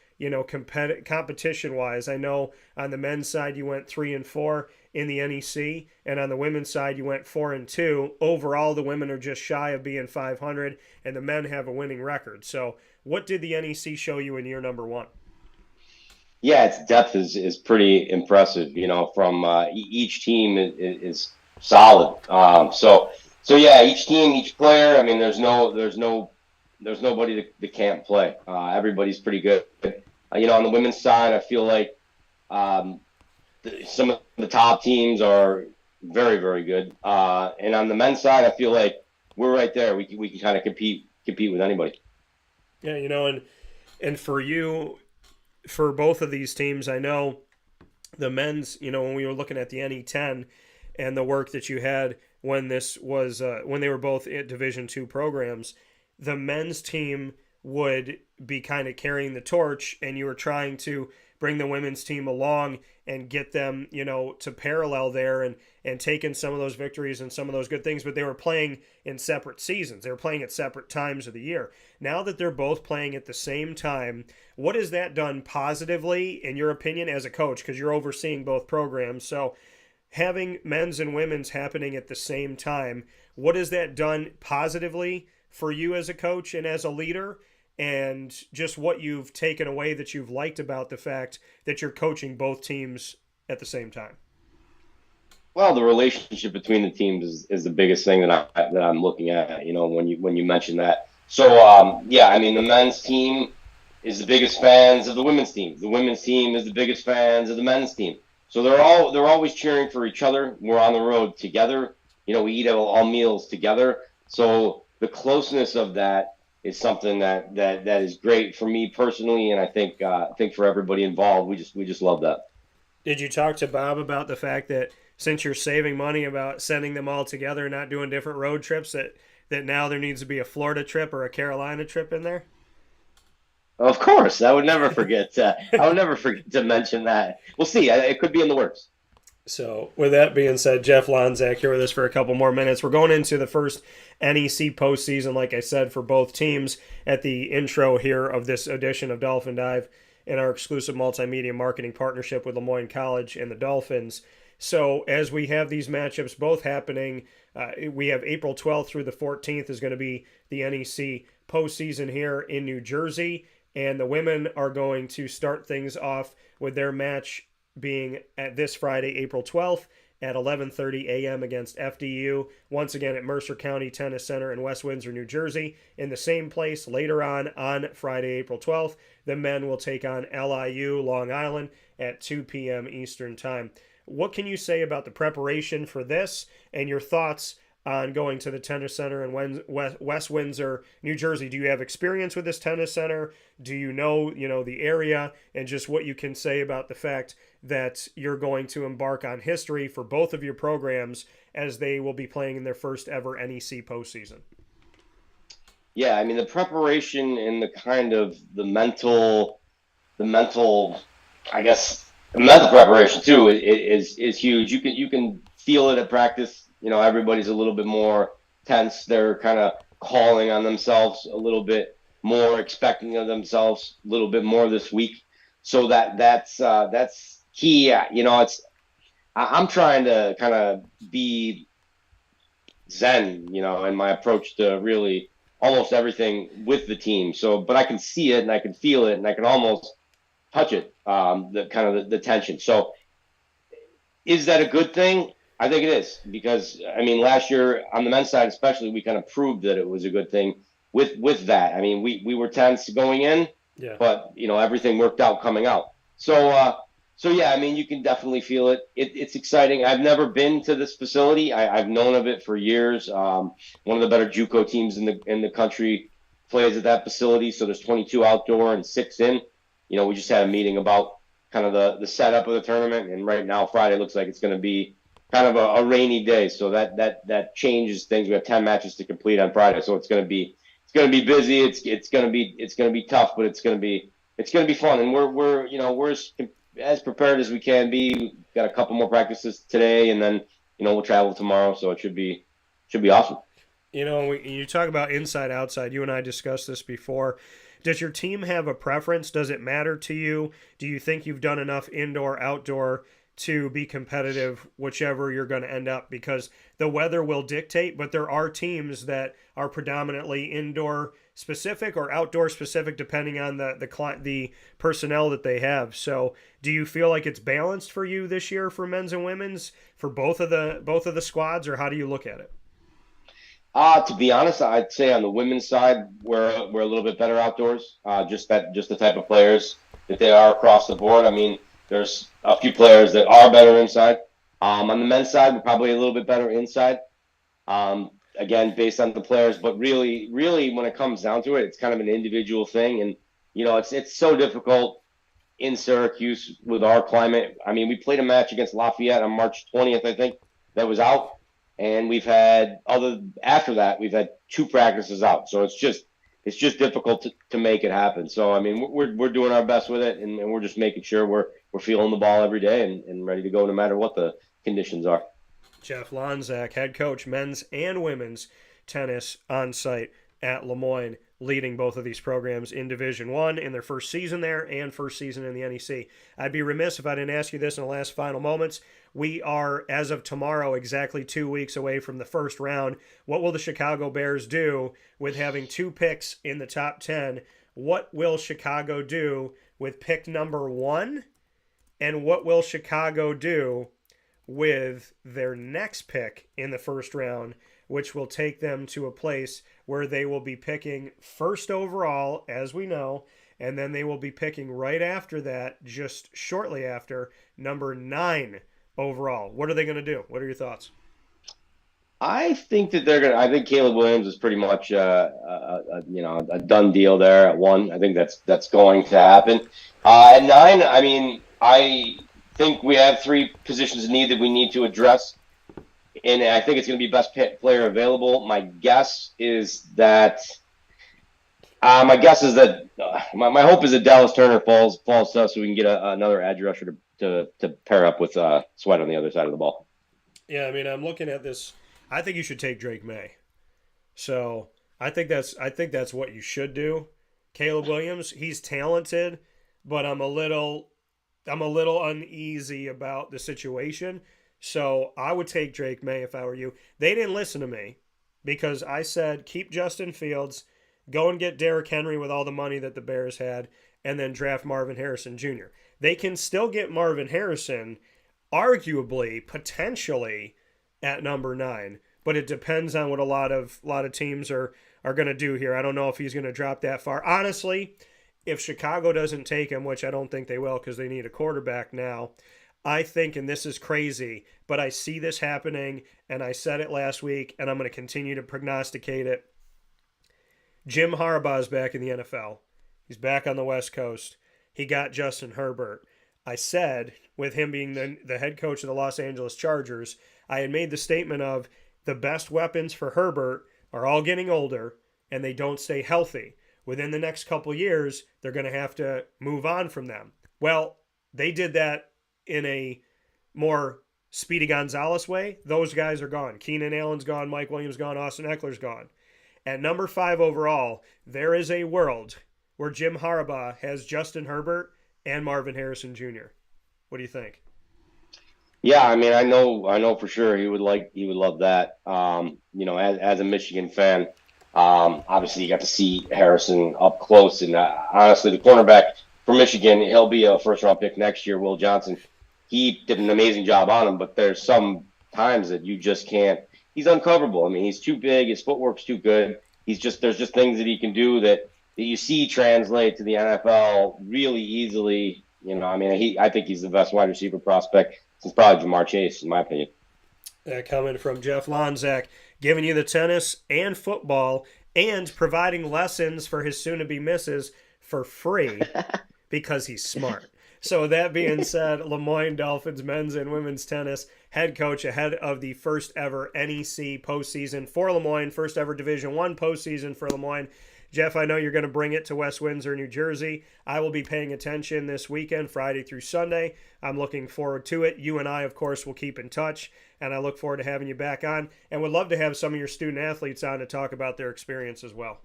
competition-wise? I know on the men's side you went 3-4 in the NEC, and on the women's side you went 4-2. Overall, the women are just shy of being 500, and the men have a winning record. So, what did the NEC show you in year number one? Yeah, its depth is pretty impressive. From each team is solid. So yeah, each team, each player. I mean, there's nobody that can't play. Everybody's pretty good. On the women's side, I feel like some of the top teams are very, very good. And on the men's side, I feel like we're right there. We can kind of compete with anybody. Yeah, and for you, for both of these teams, I know the men's, when we were looking at the NE10 and the work that you had when this was when they were both at Division II programs, the men's team would be kind of carrying the torch, and you were trying to bring the women's team along and get them, to parallel there and take in some of those victories and some of those good things, but they were playing in separate seasons. They were playing at separate times of the year. Now that they're both playing at the same time, what has that done positively, in your opinion, as a coach? Because you're overseeing both programs. So having men's and women's happening at the same time, what has that done positively for you as a coach and as a leader? And just what you've taken away that you've liked about the fact that you're coaching both teams at the same time? Well, the relationship between the teams is the biggest thing that I'm looking at, when you mention that. So, the men's team is the biggest fans of the women's team. The women's team is the biggest fans of the men's team. So they're always cheering for each other. We're on the road together. We eat all meals together. So the closeness of that is something that is great for me personally, and I think for everybody involved. We just love that. Did you talk to Bob about the fact that since you're saving money about sending them all together and not doing different road trips, that now there needs to be a Florida trip or a Carolina trip in there? Of course, I would never forget. I would never forget to mention that. We'll see. It could be in the works. So with that being said, Jeff Lonczak here with us for a couple more minutes. We're going into the first NEC postseason, like I said, for both teams at the intro here of this edition of Dolphin Dive in our exclusive multimedia marketing partnership with Moyne College and the Dolphins. So as we have these matchups both happening, we have April 12th through the 14th is going to be the NEC postseason here in New Jersey, and the women are going to start things off with their match being at this Friday, April 12th at 11:30 a.m. against FDU, once again at Mercer County Tennis Center in West Windsor, New Jersey. In the same place later on Friday, April 12th, the men will take on LIU, Long Island, at 2 p.m. Eastern Time. What can you say about the preparation for this and your thoughts on going to the tennis center in West Windsor, New Jersey? Do you have experience with this tennis center? Do you know the area, and just what you can say about the fact that you're going to embark on history for both of your programs as they will be playing in their first ever NEC postseason? Yeah, the preparation and the mental, I guess, the mental preparation too is huge. You can feel it at practice. Everybody's a little bit more tense. They're kind of calling on themselves a little bit more, expecting of themselves a little bit more this week. So that's key. I'm trying to kind of be zen, in my approach to really almost everything with the team. So, but I can see it and I can feel it and I can almost touch it, the tension. So is that a good thing? I think it is, because last year on the men's side especially, we kind of proved that it was a good thing with that. We were tense going in, yeah, but everything worked out coming out. So yeah, you can definitely feel it. It's exciting. I've never been to this facility. I've known of it for years. One of the better JUCO teams in the country plays at that facility. So there's 22 outdoor and 6 in. We just had a meeting about kind of the setup of the tournament, and right now Friday looks like it's going to be kind of a rainy day, so that changes things. We have 10 matches to complete on Friday, so it's going to be busy. It's going to be tough, but it's going to be fun, and we're as prepared as we can be. We've got a couple more practices today, and then we'll travel tomorrow, so it should be awesome. You talk about inside outside. You and I discussed this before. Does your team have a preference? Does it matter to you? Do you think you've done enough indoor, outdoor to be competitive, whichever you're going to end up? Because the weather will dictate, but there are teams that are predominantly indoor specific or outdoor specific, depending on the personnel that they have. So do you feel like it's balanced for you this year for men's and women's, for both of the squads, or how do you look at it? To be honest, I'd say on the women's side, we're a little bit better outdoors. Just the type of players that they are across the board. There's a few players that are better inside. On the men's side, we're probably a little bit better inside. Again, based on the players, but really, when it comes down to it, it's kind of an individual thing. And it's so difficult in Syracuse with our climate. We played a match against Lafayette on March 20th, I think, that was out. And after that, we've had 2 practices out. So it's just difficult to make it happen. So I mean, we're doing our best with it, and we're just making sure we're feeling the ball every day and ready to go no matter what the conditions are. Jeff Lonczak, head coach, men's and women's tennis on site at Lemoyne, leading both of these programs in Division I in their first season there and first season in the NEC. I'd be remiss if I didn't ask you this in the last final moments. We are, as of tomorrow, exactly 2 weeks away from the first round. What will the Chicago Bears do with having 2 picks in the top 10? What will Chicago do with pick number 1? And what will Chicago do with their next pick in the first round, which will take them to a place where they will be picking first overall, as we know, and then they will be picking right after that, just shortly after, number 9 overall. What are they going to do? What are your thoughts? I think that I think Caleb Williams is pretty much a done deal there at 1. I think that's going to happen. At 9, I mean, I think we have 3 positions of need that we need to address, and I think it's going to be best player available. My guess is that my hope is that Dallas Turner falls to us so we can get another edge rusher to pair up with Sweat on the other side of the ball. Yeah, I mean, I'm looking at this. I think you should take Drake May. So I think that's what you should do. Caleb Williams, he's talented, but I'm a little uneasy about the situation. So I would take Drake May if I were you. They didn't listen to me because I said keep Justin Fields, go and get Derrick Henry with all the money that the Bears had, and then draft Marvin Harrison Jr. They can still get Marvin Harrison, arguably, potentially, at number 9, but it depends on what a lot of teams are going to do here. I don't know if he's going to drop that far. Honestly, if Chicago doesn't take him, which I don't think they will because they need a quarterback now, I think, and this is crazy, but I see this happening, and I said it last week, and I'm going to continue to prognosticate it. Jim Harbaugh's back in the NFL. He's back on the West Coast. He got Justin Herbert. I said, with him being the head coach of the Los Angeles Chargers, I had made the statement of the best weapons for Herbert are all getting older, and they don't stay healthy. Within the next couple years, they're going to have to move on from them. Well, they did that in a more Speedy Gonzalez way. Those guys are gone. Keenan Allen's gone. Mike Williams gone. Austin Eckler's gone. At number 5 overall, there is a world where Jim Harbaugh has Justin Herbert and Marvin Harrison Jr. What do you think? Yeah, I mean, I know for sure he would love that. As a Michigan fan, obviously you got to see Harrison up close, and honestly, the cornerback for Michigan, he'll be a first-round pick next year. Will Johnson, he did an amazing job on him, but there's some times that you just can't. He's uncoverable. I mean, he's too big. His footwork's too good. There's just things that he can do that you see translate to the NFL really easily. I think he's the best wide receiver prospect since probably Jamar Chase, in my opinion. Coming from Jeff Lonczak, giving you the tennis and football and providing lessons for his soon-to-be misses for free because he's smart. So that being said, Lemoyne Dolphins men's and women's tennis head coach ahead of the first ever NEC postseason for Lemoyne, first ever Division I postseason for Lemoyne. Jeff, I know you're going to bring it to West Windsor, New Jersey. I will be paying attention this weekend, Friday through Sunday. I'm looking forward to it. You and I, of course, will keep in touch, and I look forward to having you back on, and would love to have some of your student athletes on to talk about their experience as well.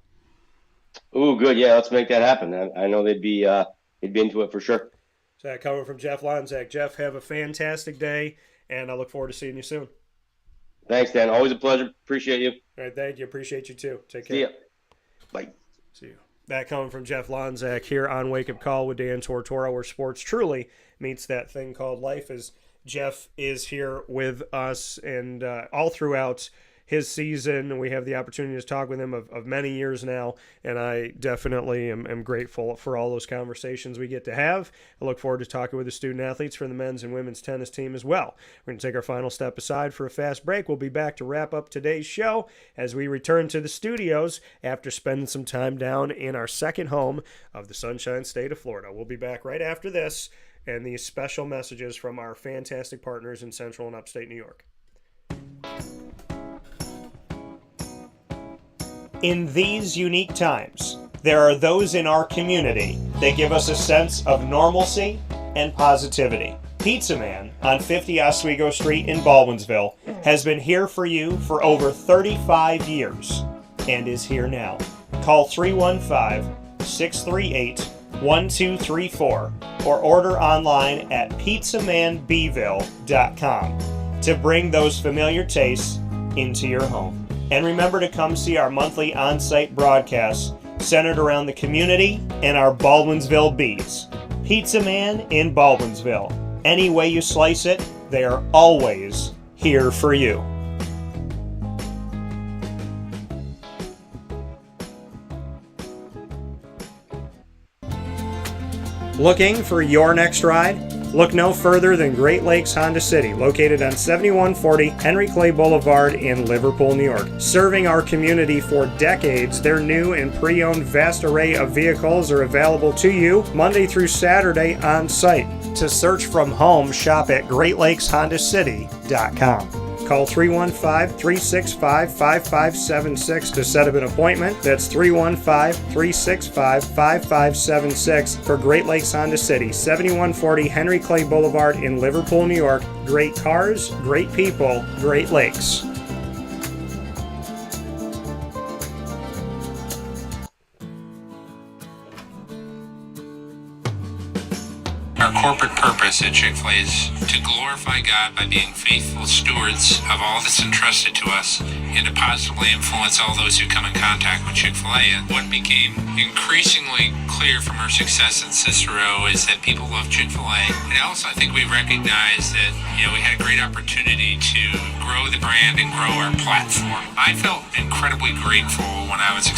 Ooh, good. Yeah, let's make that happen. I know they'd be into it for sure. So that coming from Jeff Lonczak. Jeff, have a fantastic day, and I look forward to seeing you soon. Thanks, Dan. Always a pleasure. Appreciate you. All right, thank you. Appreciate you too. Take care. See ya. Bye. See you. That coming from Jeff Lonczak here on Wake Up Call with Dan Tortora, where sports truly meets that thing called life. As Jeff is here with us, and all throughout his season, we have the opportunity to talk with him of many years now, and I definitely am grateful for all those conversations we get to have. I look forward to talking with the student athletes for the men's and women's tennis team as well. We're going to take our final step aside for a fast break. We'll be back to wrap up today's show as we return to the studios after spending some time down in our second home of the Sunshine State of Florida. We'll be back right after this and these special messages from our fantastic partners in Central and Upstate New York. In these unique times, there are those in our community that give us a sense of normalcy and positivity. Pizza Man on 50 Oswego Street in Baldwinsville has been here for you for over 35 years and is here now. Call 315-638-1234 or order online at pizzamanbville.com to bring those familiar tastes into your home. And remember to come see our monthly on-site broadcasts centered around the community and our Baldwinsville Bees. Pizza Man in Baldwinsville. Any way you slice it, they are always here for you. Looking for your next ride? Look no further than Great Lakes Honda City, located on 7140 Henry Clay Boulevard in Liverpool, New York. Serving our community for decades, their new and pre-owned vast array of vehicles are available to you Monday through Saturday on site. To search from home, shop at GreatLakesHondaCity.com. Call 315-365-5576 to set up an appointment. That's 315-365-5576 for Great Lakes Honda City, 7140 Henry Clay Boulevard in Liverpool, New York. Great cars, great people, Great Lakes. Our corporate purpose at Chick-fil-A is to glorify God by being faithful stewards of all that's entrusted to us and to positively influence all those who come in contact with Chick-fil-A. And what became increasingly clear from our success in Cicero is that people love Chick-fil-A. And also I think we recognized that, we had a great opportunity to grow the brand and grow our platform. I felt incredibly grateful when I was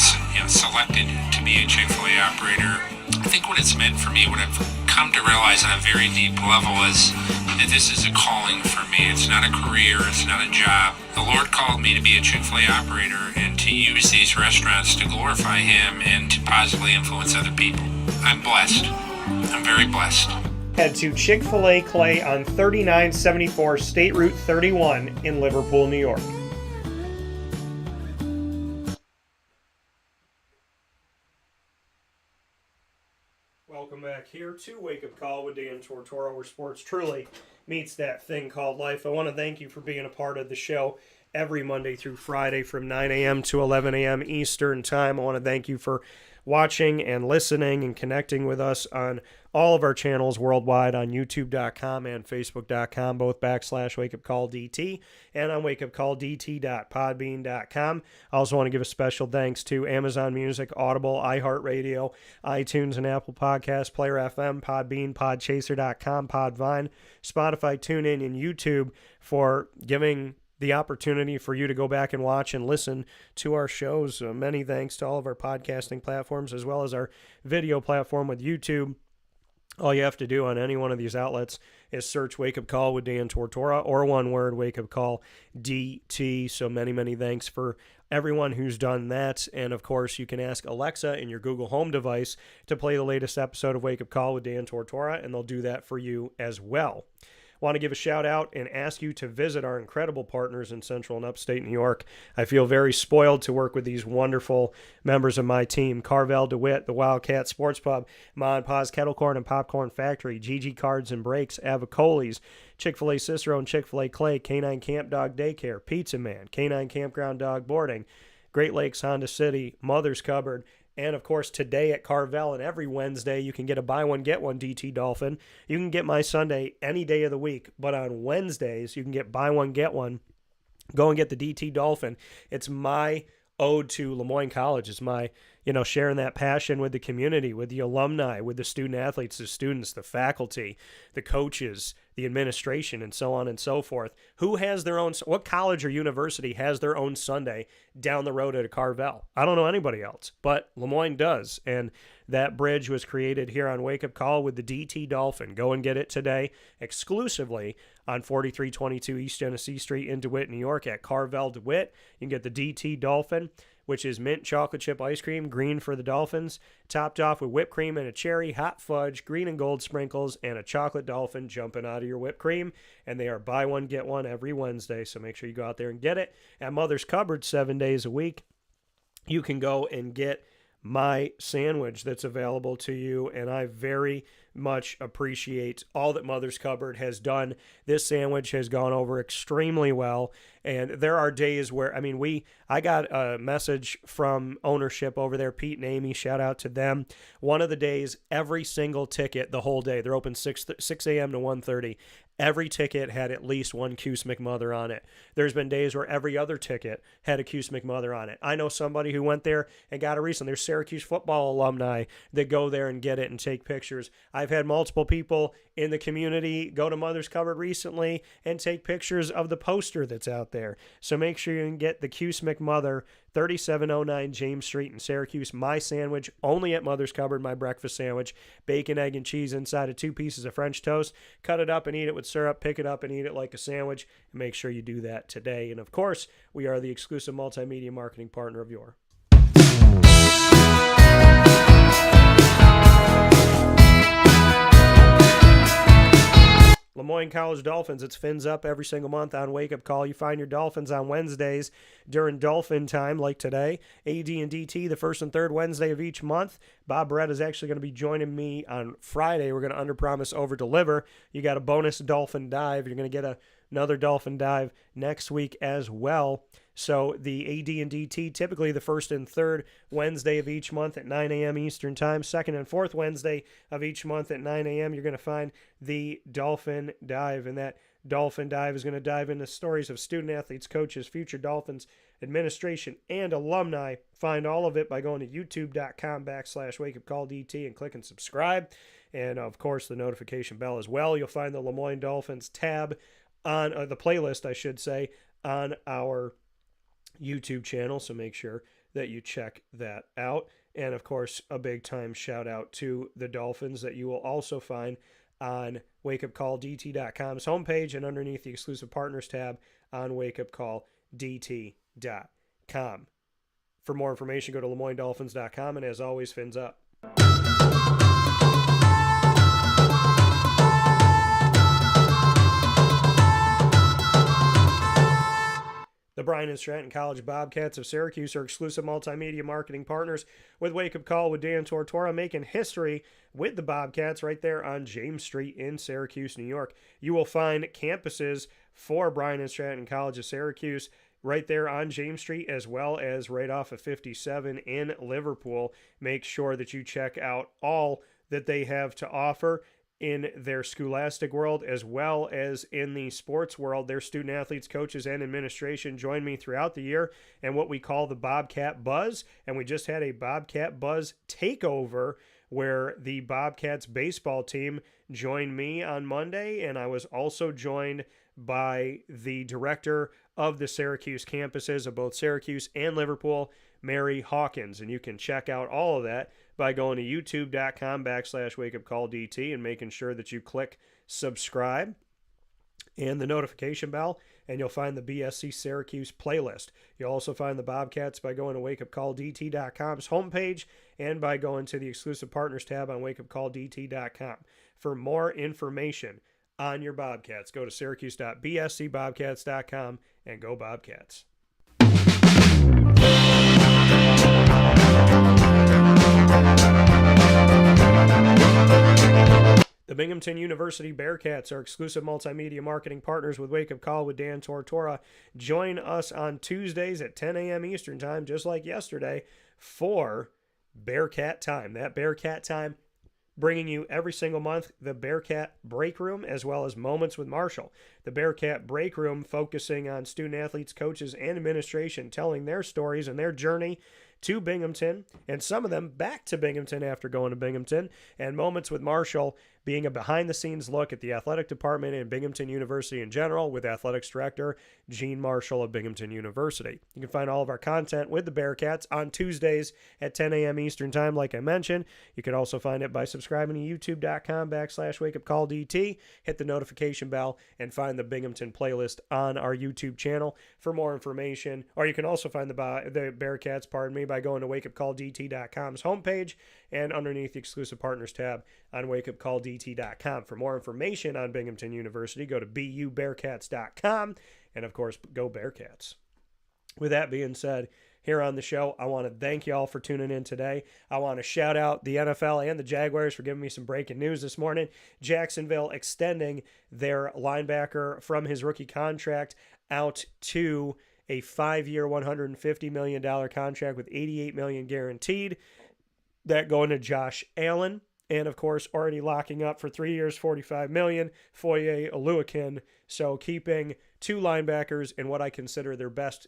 selected to be a Chick-fil-A operator. I think what it's meant for me, what I've come to realize on a very deep level is that this is a calling for me. It's not a career, it's not a job. The Lord called me to be a Chick-fil-A operator and to use these restaurants to glorify Him and to positively influence other people. I'm blessed. I'm very blessed. Head to Chick-fil-A Clay on 3974 State Route 31 in Liverpool, New York. Welcome back here to Wake Up Call with Dan Tortora, where sports truly meets that thing called life. I want to thank you for being a part of the show every Monday through Friday from 9 a.m. to 11 a.m. Eastern Time. I want to thank you for watching and listening and connecting with us on all of our channels worldwide on youtube.com and facebook.com, both /WakeUpCallDT, and on wakeupcalldt.podbean.com. I also want to give a special thanks to Amazon Music, Audible, iHeartRadio, iTunes and Apple Podcasts, Player FM, Podbean, Podchaser.com, Podvine, Spotify, TuneIn, and YouTube for giving the opportunity for you to go back and watch and listen to our shows. Many thanks to all of our podcasting platforms as well as our video platform with YouTube. All you have to do on any one of these outlets is search Wake Up Call with Dan Tortora, or one word, Wake Up Call DT. So many thanks for everyone who's done that. And of course, you can ask Alexa in your Google Home device to play the latest episode of Wake Up Call with Dan Tortora, and they'll do that for you as well. Want to give a shout out and ask you to visit our incredible partners in Central and Upstate New York. I feel very spoiled to work with these wonderful members of my team: Carvel DeWitt, the Wildcat Sports Pub, Ma and Pa's Kettle Corn and Popcorn Factory, Gigi Cards and Breaks, Avicoli's, Chick-fil-A Cicero and Chick-fil-A Clay, Canine Camp Dog Daycare, Pizza Man, Canine Campground Dog Boarding, Great Lakes Honda City, Mother's Cupboard, and, of course, today at Carvel and every Wednesday, you can get a buy one, get one DT Dolphin. You can get my Sunday any day of the week, but on Wednesdays, you can get buy one, get one. Go and get the DT Dolphin. It's my ode to Moyne College. It's my, sharing that passion with the community, with the alumni, with the student athletes, the students, the faculty, the coaches, the administration, and so on and so forth. Who has their own, what college or university has their own Sunday down the road at a Carvel? I don't know anybody else, but Lemoyne does. And that bridge was created here on Wake Up Call with the DT Dolphin. Go and get it today exclusively on 4322 East Genesee Street in DeWitt, New York at Carvel DeWitt. You can get the DT Dolphin, which is mint chocolate chip ice cream, green for the Dolphins, topped off with whipped cream and a cherry, hot fudge, green and gold sprinkles, and a chocolate dolphin jumping out of your whipped cream. And they are buy one, get one every Wednesday, so make sure you go out there and get it. At Mother's Cupboard 7 days a week, you can go and get my sandwich that's available to you, and I very much appreciate all that Mother's Cupboard has done. This sandwich has gone over extremely well, and there are days where, I got a message from ownership over there, Pete and Amy, shout out to them. One of the days, every single ticket the whole day, they're open 6 a.m. to 1:30. Every ticket had at least one Cuse McMother on it. There's been days where every other ticket had a Cuse McMother on it. I know somebody who went there and got it recently. There's Syracuse football alumni that go there and get it and take pictures. I've had multiple people in the community go to Mother's Cupboard recently and take pictures of the poster that's out there. So make sure you can get the Cuse McMother, 3709 James Street in Syracuse. My sandwich, only at Mother's Cupboard, my breakfast sandwich. Bacon, egg, and cheese inside of 2 pieces of French toast. Cut it up and eat it with syrup. Pick it up and eat it like a sandwich. And make sure you do that today. And of course, we are the exclusive multimedia marketing partner of your Moyne College Dolphins. It's Fins Up every single month on Wake Up Call. You find your Dolphins on Wednesdays during Dolphin time, like today. AD and DT, the first and third Wednesday of each month. Bob Brett is actually going to be joining me on Friday. We're going to underpromise, overdeliver. You got a bonus Dolphin Dive. You're going to get another Dolphin Dive next week as well. So the AD and DT, typically the first and third Wednesday of each month at 9 a.m. Eastern Time. Second and fourth Wednesday of each month at 9 a.m. You're going to find the Dolphin Dive. And that Dolphin Dive is going to dive into stories of student athletes, coaches, future Dolphins, administration, and alumni. Find all of it by going to youtube.com/wakeupcalldt and clicking subscribe. And, of course, the notification bell as well. You'll find the Lemoyne Dolphins tab on the playlist, I should say, on our YouTube channel, so make sure that you check that out. And of course, a big time shout out to the Dolphins that you will also find on wakeupcalldt.com's homepage and underneath the exclusive partners tab on wakeupcalldt.com. For more information, go to LeMoyneDolphins.com, and as always, Fins Up. The Bryan and Stratton College Bobcats of Syracuse are exclusive multimedia marketing partners with Wake Up Call with Dan Tortora, making history with the Bobcats right there on James Street in Syracuse, New York. You will find campuses for Bryan and Stratton College of Syracuse right there on James Street, as well as right off of 57 in Liverpool. Make sure that you check out all that they have to offer in their scholastic world, as well as in the sports world. Their student athletes, coaches, and administration join me throughout the year and what we call the Bobcat Buzz. And we just had a Bobcat Buzz takeover where the Bobcats baseball team joined me on Monday, and I was also joined by the director of the Syracuse campuses of both Syracuse and Liverpool, Mary Hawkins. And you can check out all of that by going to youtube.com/wakeupcalldt and making sure that you click subscribe and the notification bell, and you'll find the BSC Syracuse playlist. You'll also find the Bobcats by going to wakeupcalldt.com's homepage and by going to the exclusive partners tab on wakeupcalldt.com. For more information on your Bobcats, go to syracuse.bscbobcats.com and go Bobcats. The Binghamton University Bearcats are exclusive multimedia marketing partners with Wake Up Call with Dan Tortora. Join us on Tuesdays at 10 a.m. Eastern Time, just like yesterday, for Bearcat Time. That Bearcat Time bringing you every single month the Bearcat Break Room, as well as Moments with Marshall. The Bearcat Break Room focusing on student athletes, coaches, and administration, telling their stories and their journey to Binghamton, and some of them back to Binghamton after going to Binghamton. And Moments with Marshall being a behind-the-scenes look at the athletic department and Binghamton University in general with Athletics Director Gene Marshall of Binghamton University. You can find all of our content with the Bearcats on Tuesdays at 10 a.m. Eastern Time, like I mentioned. You can also find it by subscribing to youtube.com/wakeupcalldt, hit the notification bell, and find the Binghamton playlist on our YouTube channel for more information. Or you can also find the Bearcats, by going to wakeupcalldt.com's homepage and underneath the exclusive partners tab on wakeupcalldt.com. For more information on Binghamton University, go to bubearcats.com, and of course, go Bearcats. With that being said, here on the show. I want to thank y'all for tuning in today. I want to shout out the NFL and the Jaguars for giving me some breaking news this morning. Jacksonville extending their linebacker from his rookie contract out to a 5-year, $150 million contract with $88 million guaranteed. That going to Josh Allen. And, of course, already locking up for 3 years, $45 million, Foye Oluokun. So keeping two linebackers in what I consider their best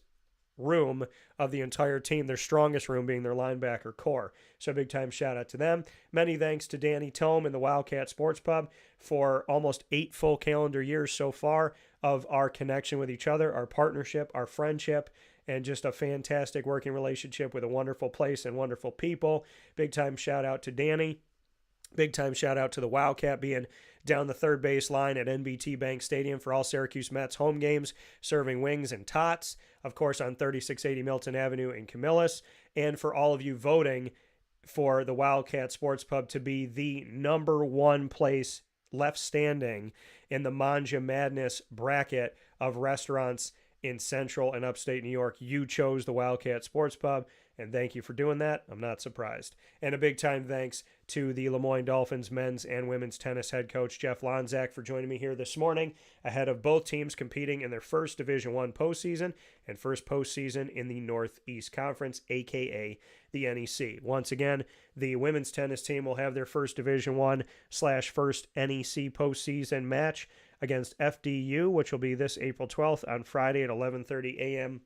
room of the entire team, their strongest room being their linebacker core. So big time shout out to them. Many thanks to Danny Thome and the Wildcat Sports Pub for almost 8 full calendar years so far of our connection with each other, our partnership, our friendship, and just a fantastic working relationship with a wonderful place and wonderful people. Big time shout out to Danny. Big time shout out to the Wildcat being down the third base line at NBT Bank Stadium for all Syracuse Mets home games, serving wings and tots, of course, on 3680 Milton Avenue in Camillus, and for all of you voting for the Wildcat Sports Pub to be the number one place left standing in the Mange Madness bracket of restaurants in central and upstate New York. You chose the Wildcat Sports Pub, and thank you for doing that. I'm not surprised. And a big time thanks to the Lemoyne Dolphins men's and women's tennis head coach Jeff Lonczak for joining me here this morning ahead of both teams competing in their first Division I postseason and first postseason in the Northeast Conference, aka the NEC. Once again, the women's tennis team will have their first Division I/first NEC postseason match against FDU, which will be this April 12th on Friday at 11:30 a.m.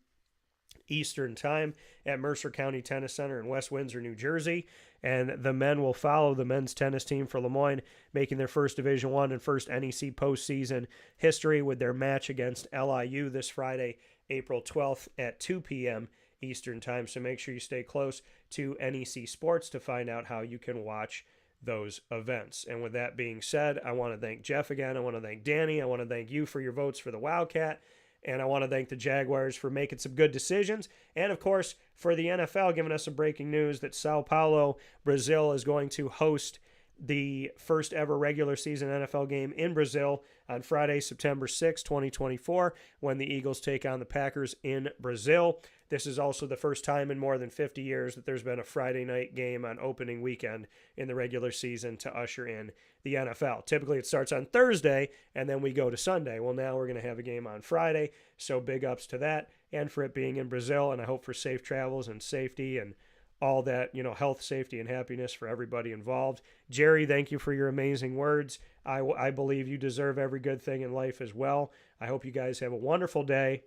Eastern Time at Mercer County Tennis Center in West Windsor, New Jersey. And the men will follow the men's tennis team for Lemoyne, making their first Division I and first NEC postseason history with their match against LIU this Friday, April 12th at 2 p.m. Eastern Time. So make sure you stay close to NEC Sports to find out how you can watch those events. And with that being said, I want to thank Jeff again. I want to thank Danny. I want to thank you for your votes for the Wildcat. And I want to thank the Jaguars for making some good decisions. And, of course, for the NFL giving us some breaking news that Sao Paulo, Brazil is going to host the first ever regular season NFL game in Brazil on Friday, September 6, 2024, when the Eagles take on the Packers in Brazil. This is also the first time in more than 50 years that there's been a Friday night game on opening weekend in the regular season to usher in the NFL. Typically it starts on Thursday and then we go to Sunday. Well, now we're going to have a game on Friday, so big ups to that and for it being in Brazil, and I hope for safe travels and safety and all that, health, safety, and happiness for everybody involved. Jerry, thank you for your amazing words. I believe you deserve every good thing in life as well. I hope you guys have a wonderful day.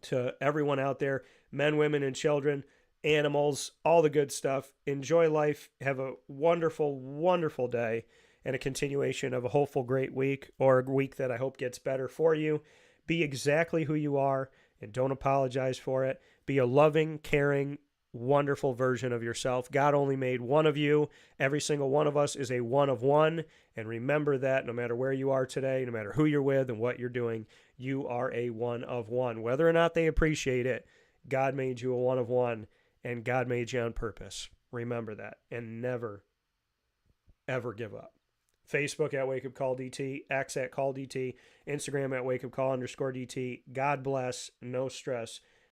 To everyone out there, men, women, and children, animals, all the good stuff. Enjoy life. Have a wonderful, wonderful day and a continuation of a hopeful great week, or a week that I hope gets better for you. Be exactly who you are and don't apologize for it. Be a loving, caring, wonderful version of yourself. God only made one of you. Every single one of us is a one of one. And remember that no matter where you are today, no matter who you're with and what you're doing, you are a one of one. Whether or not they appreciate it, God made you a one of one, and God made you on purpose. Remember that, and never, ever give up. Facebook at Wake Up Call DT, X at Call DT, Instagram at Wake Up Call _DT. God bless, no stress,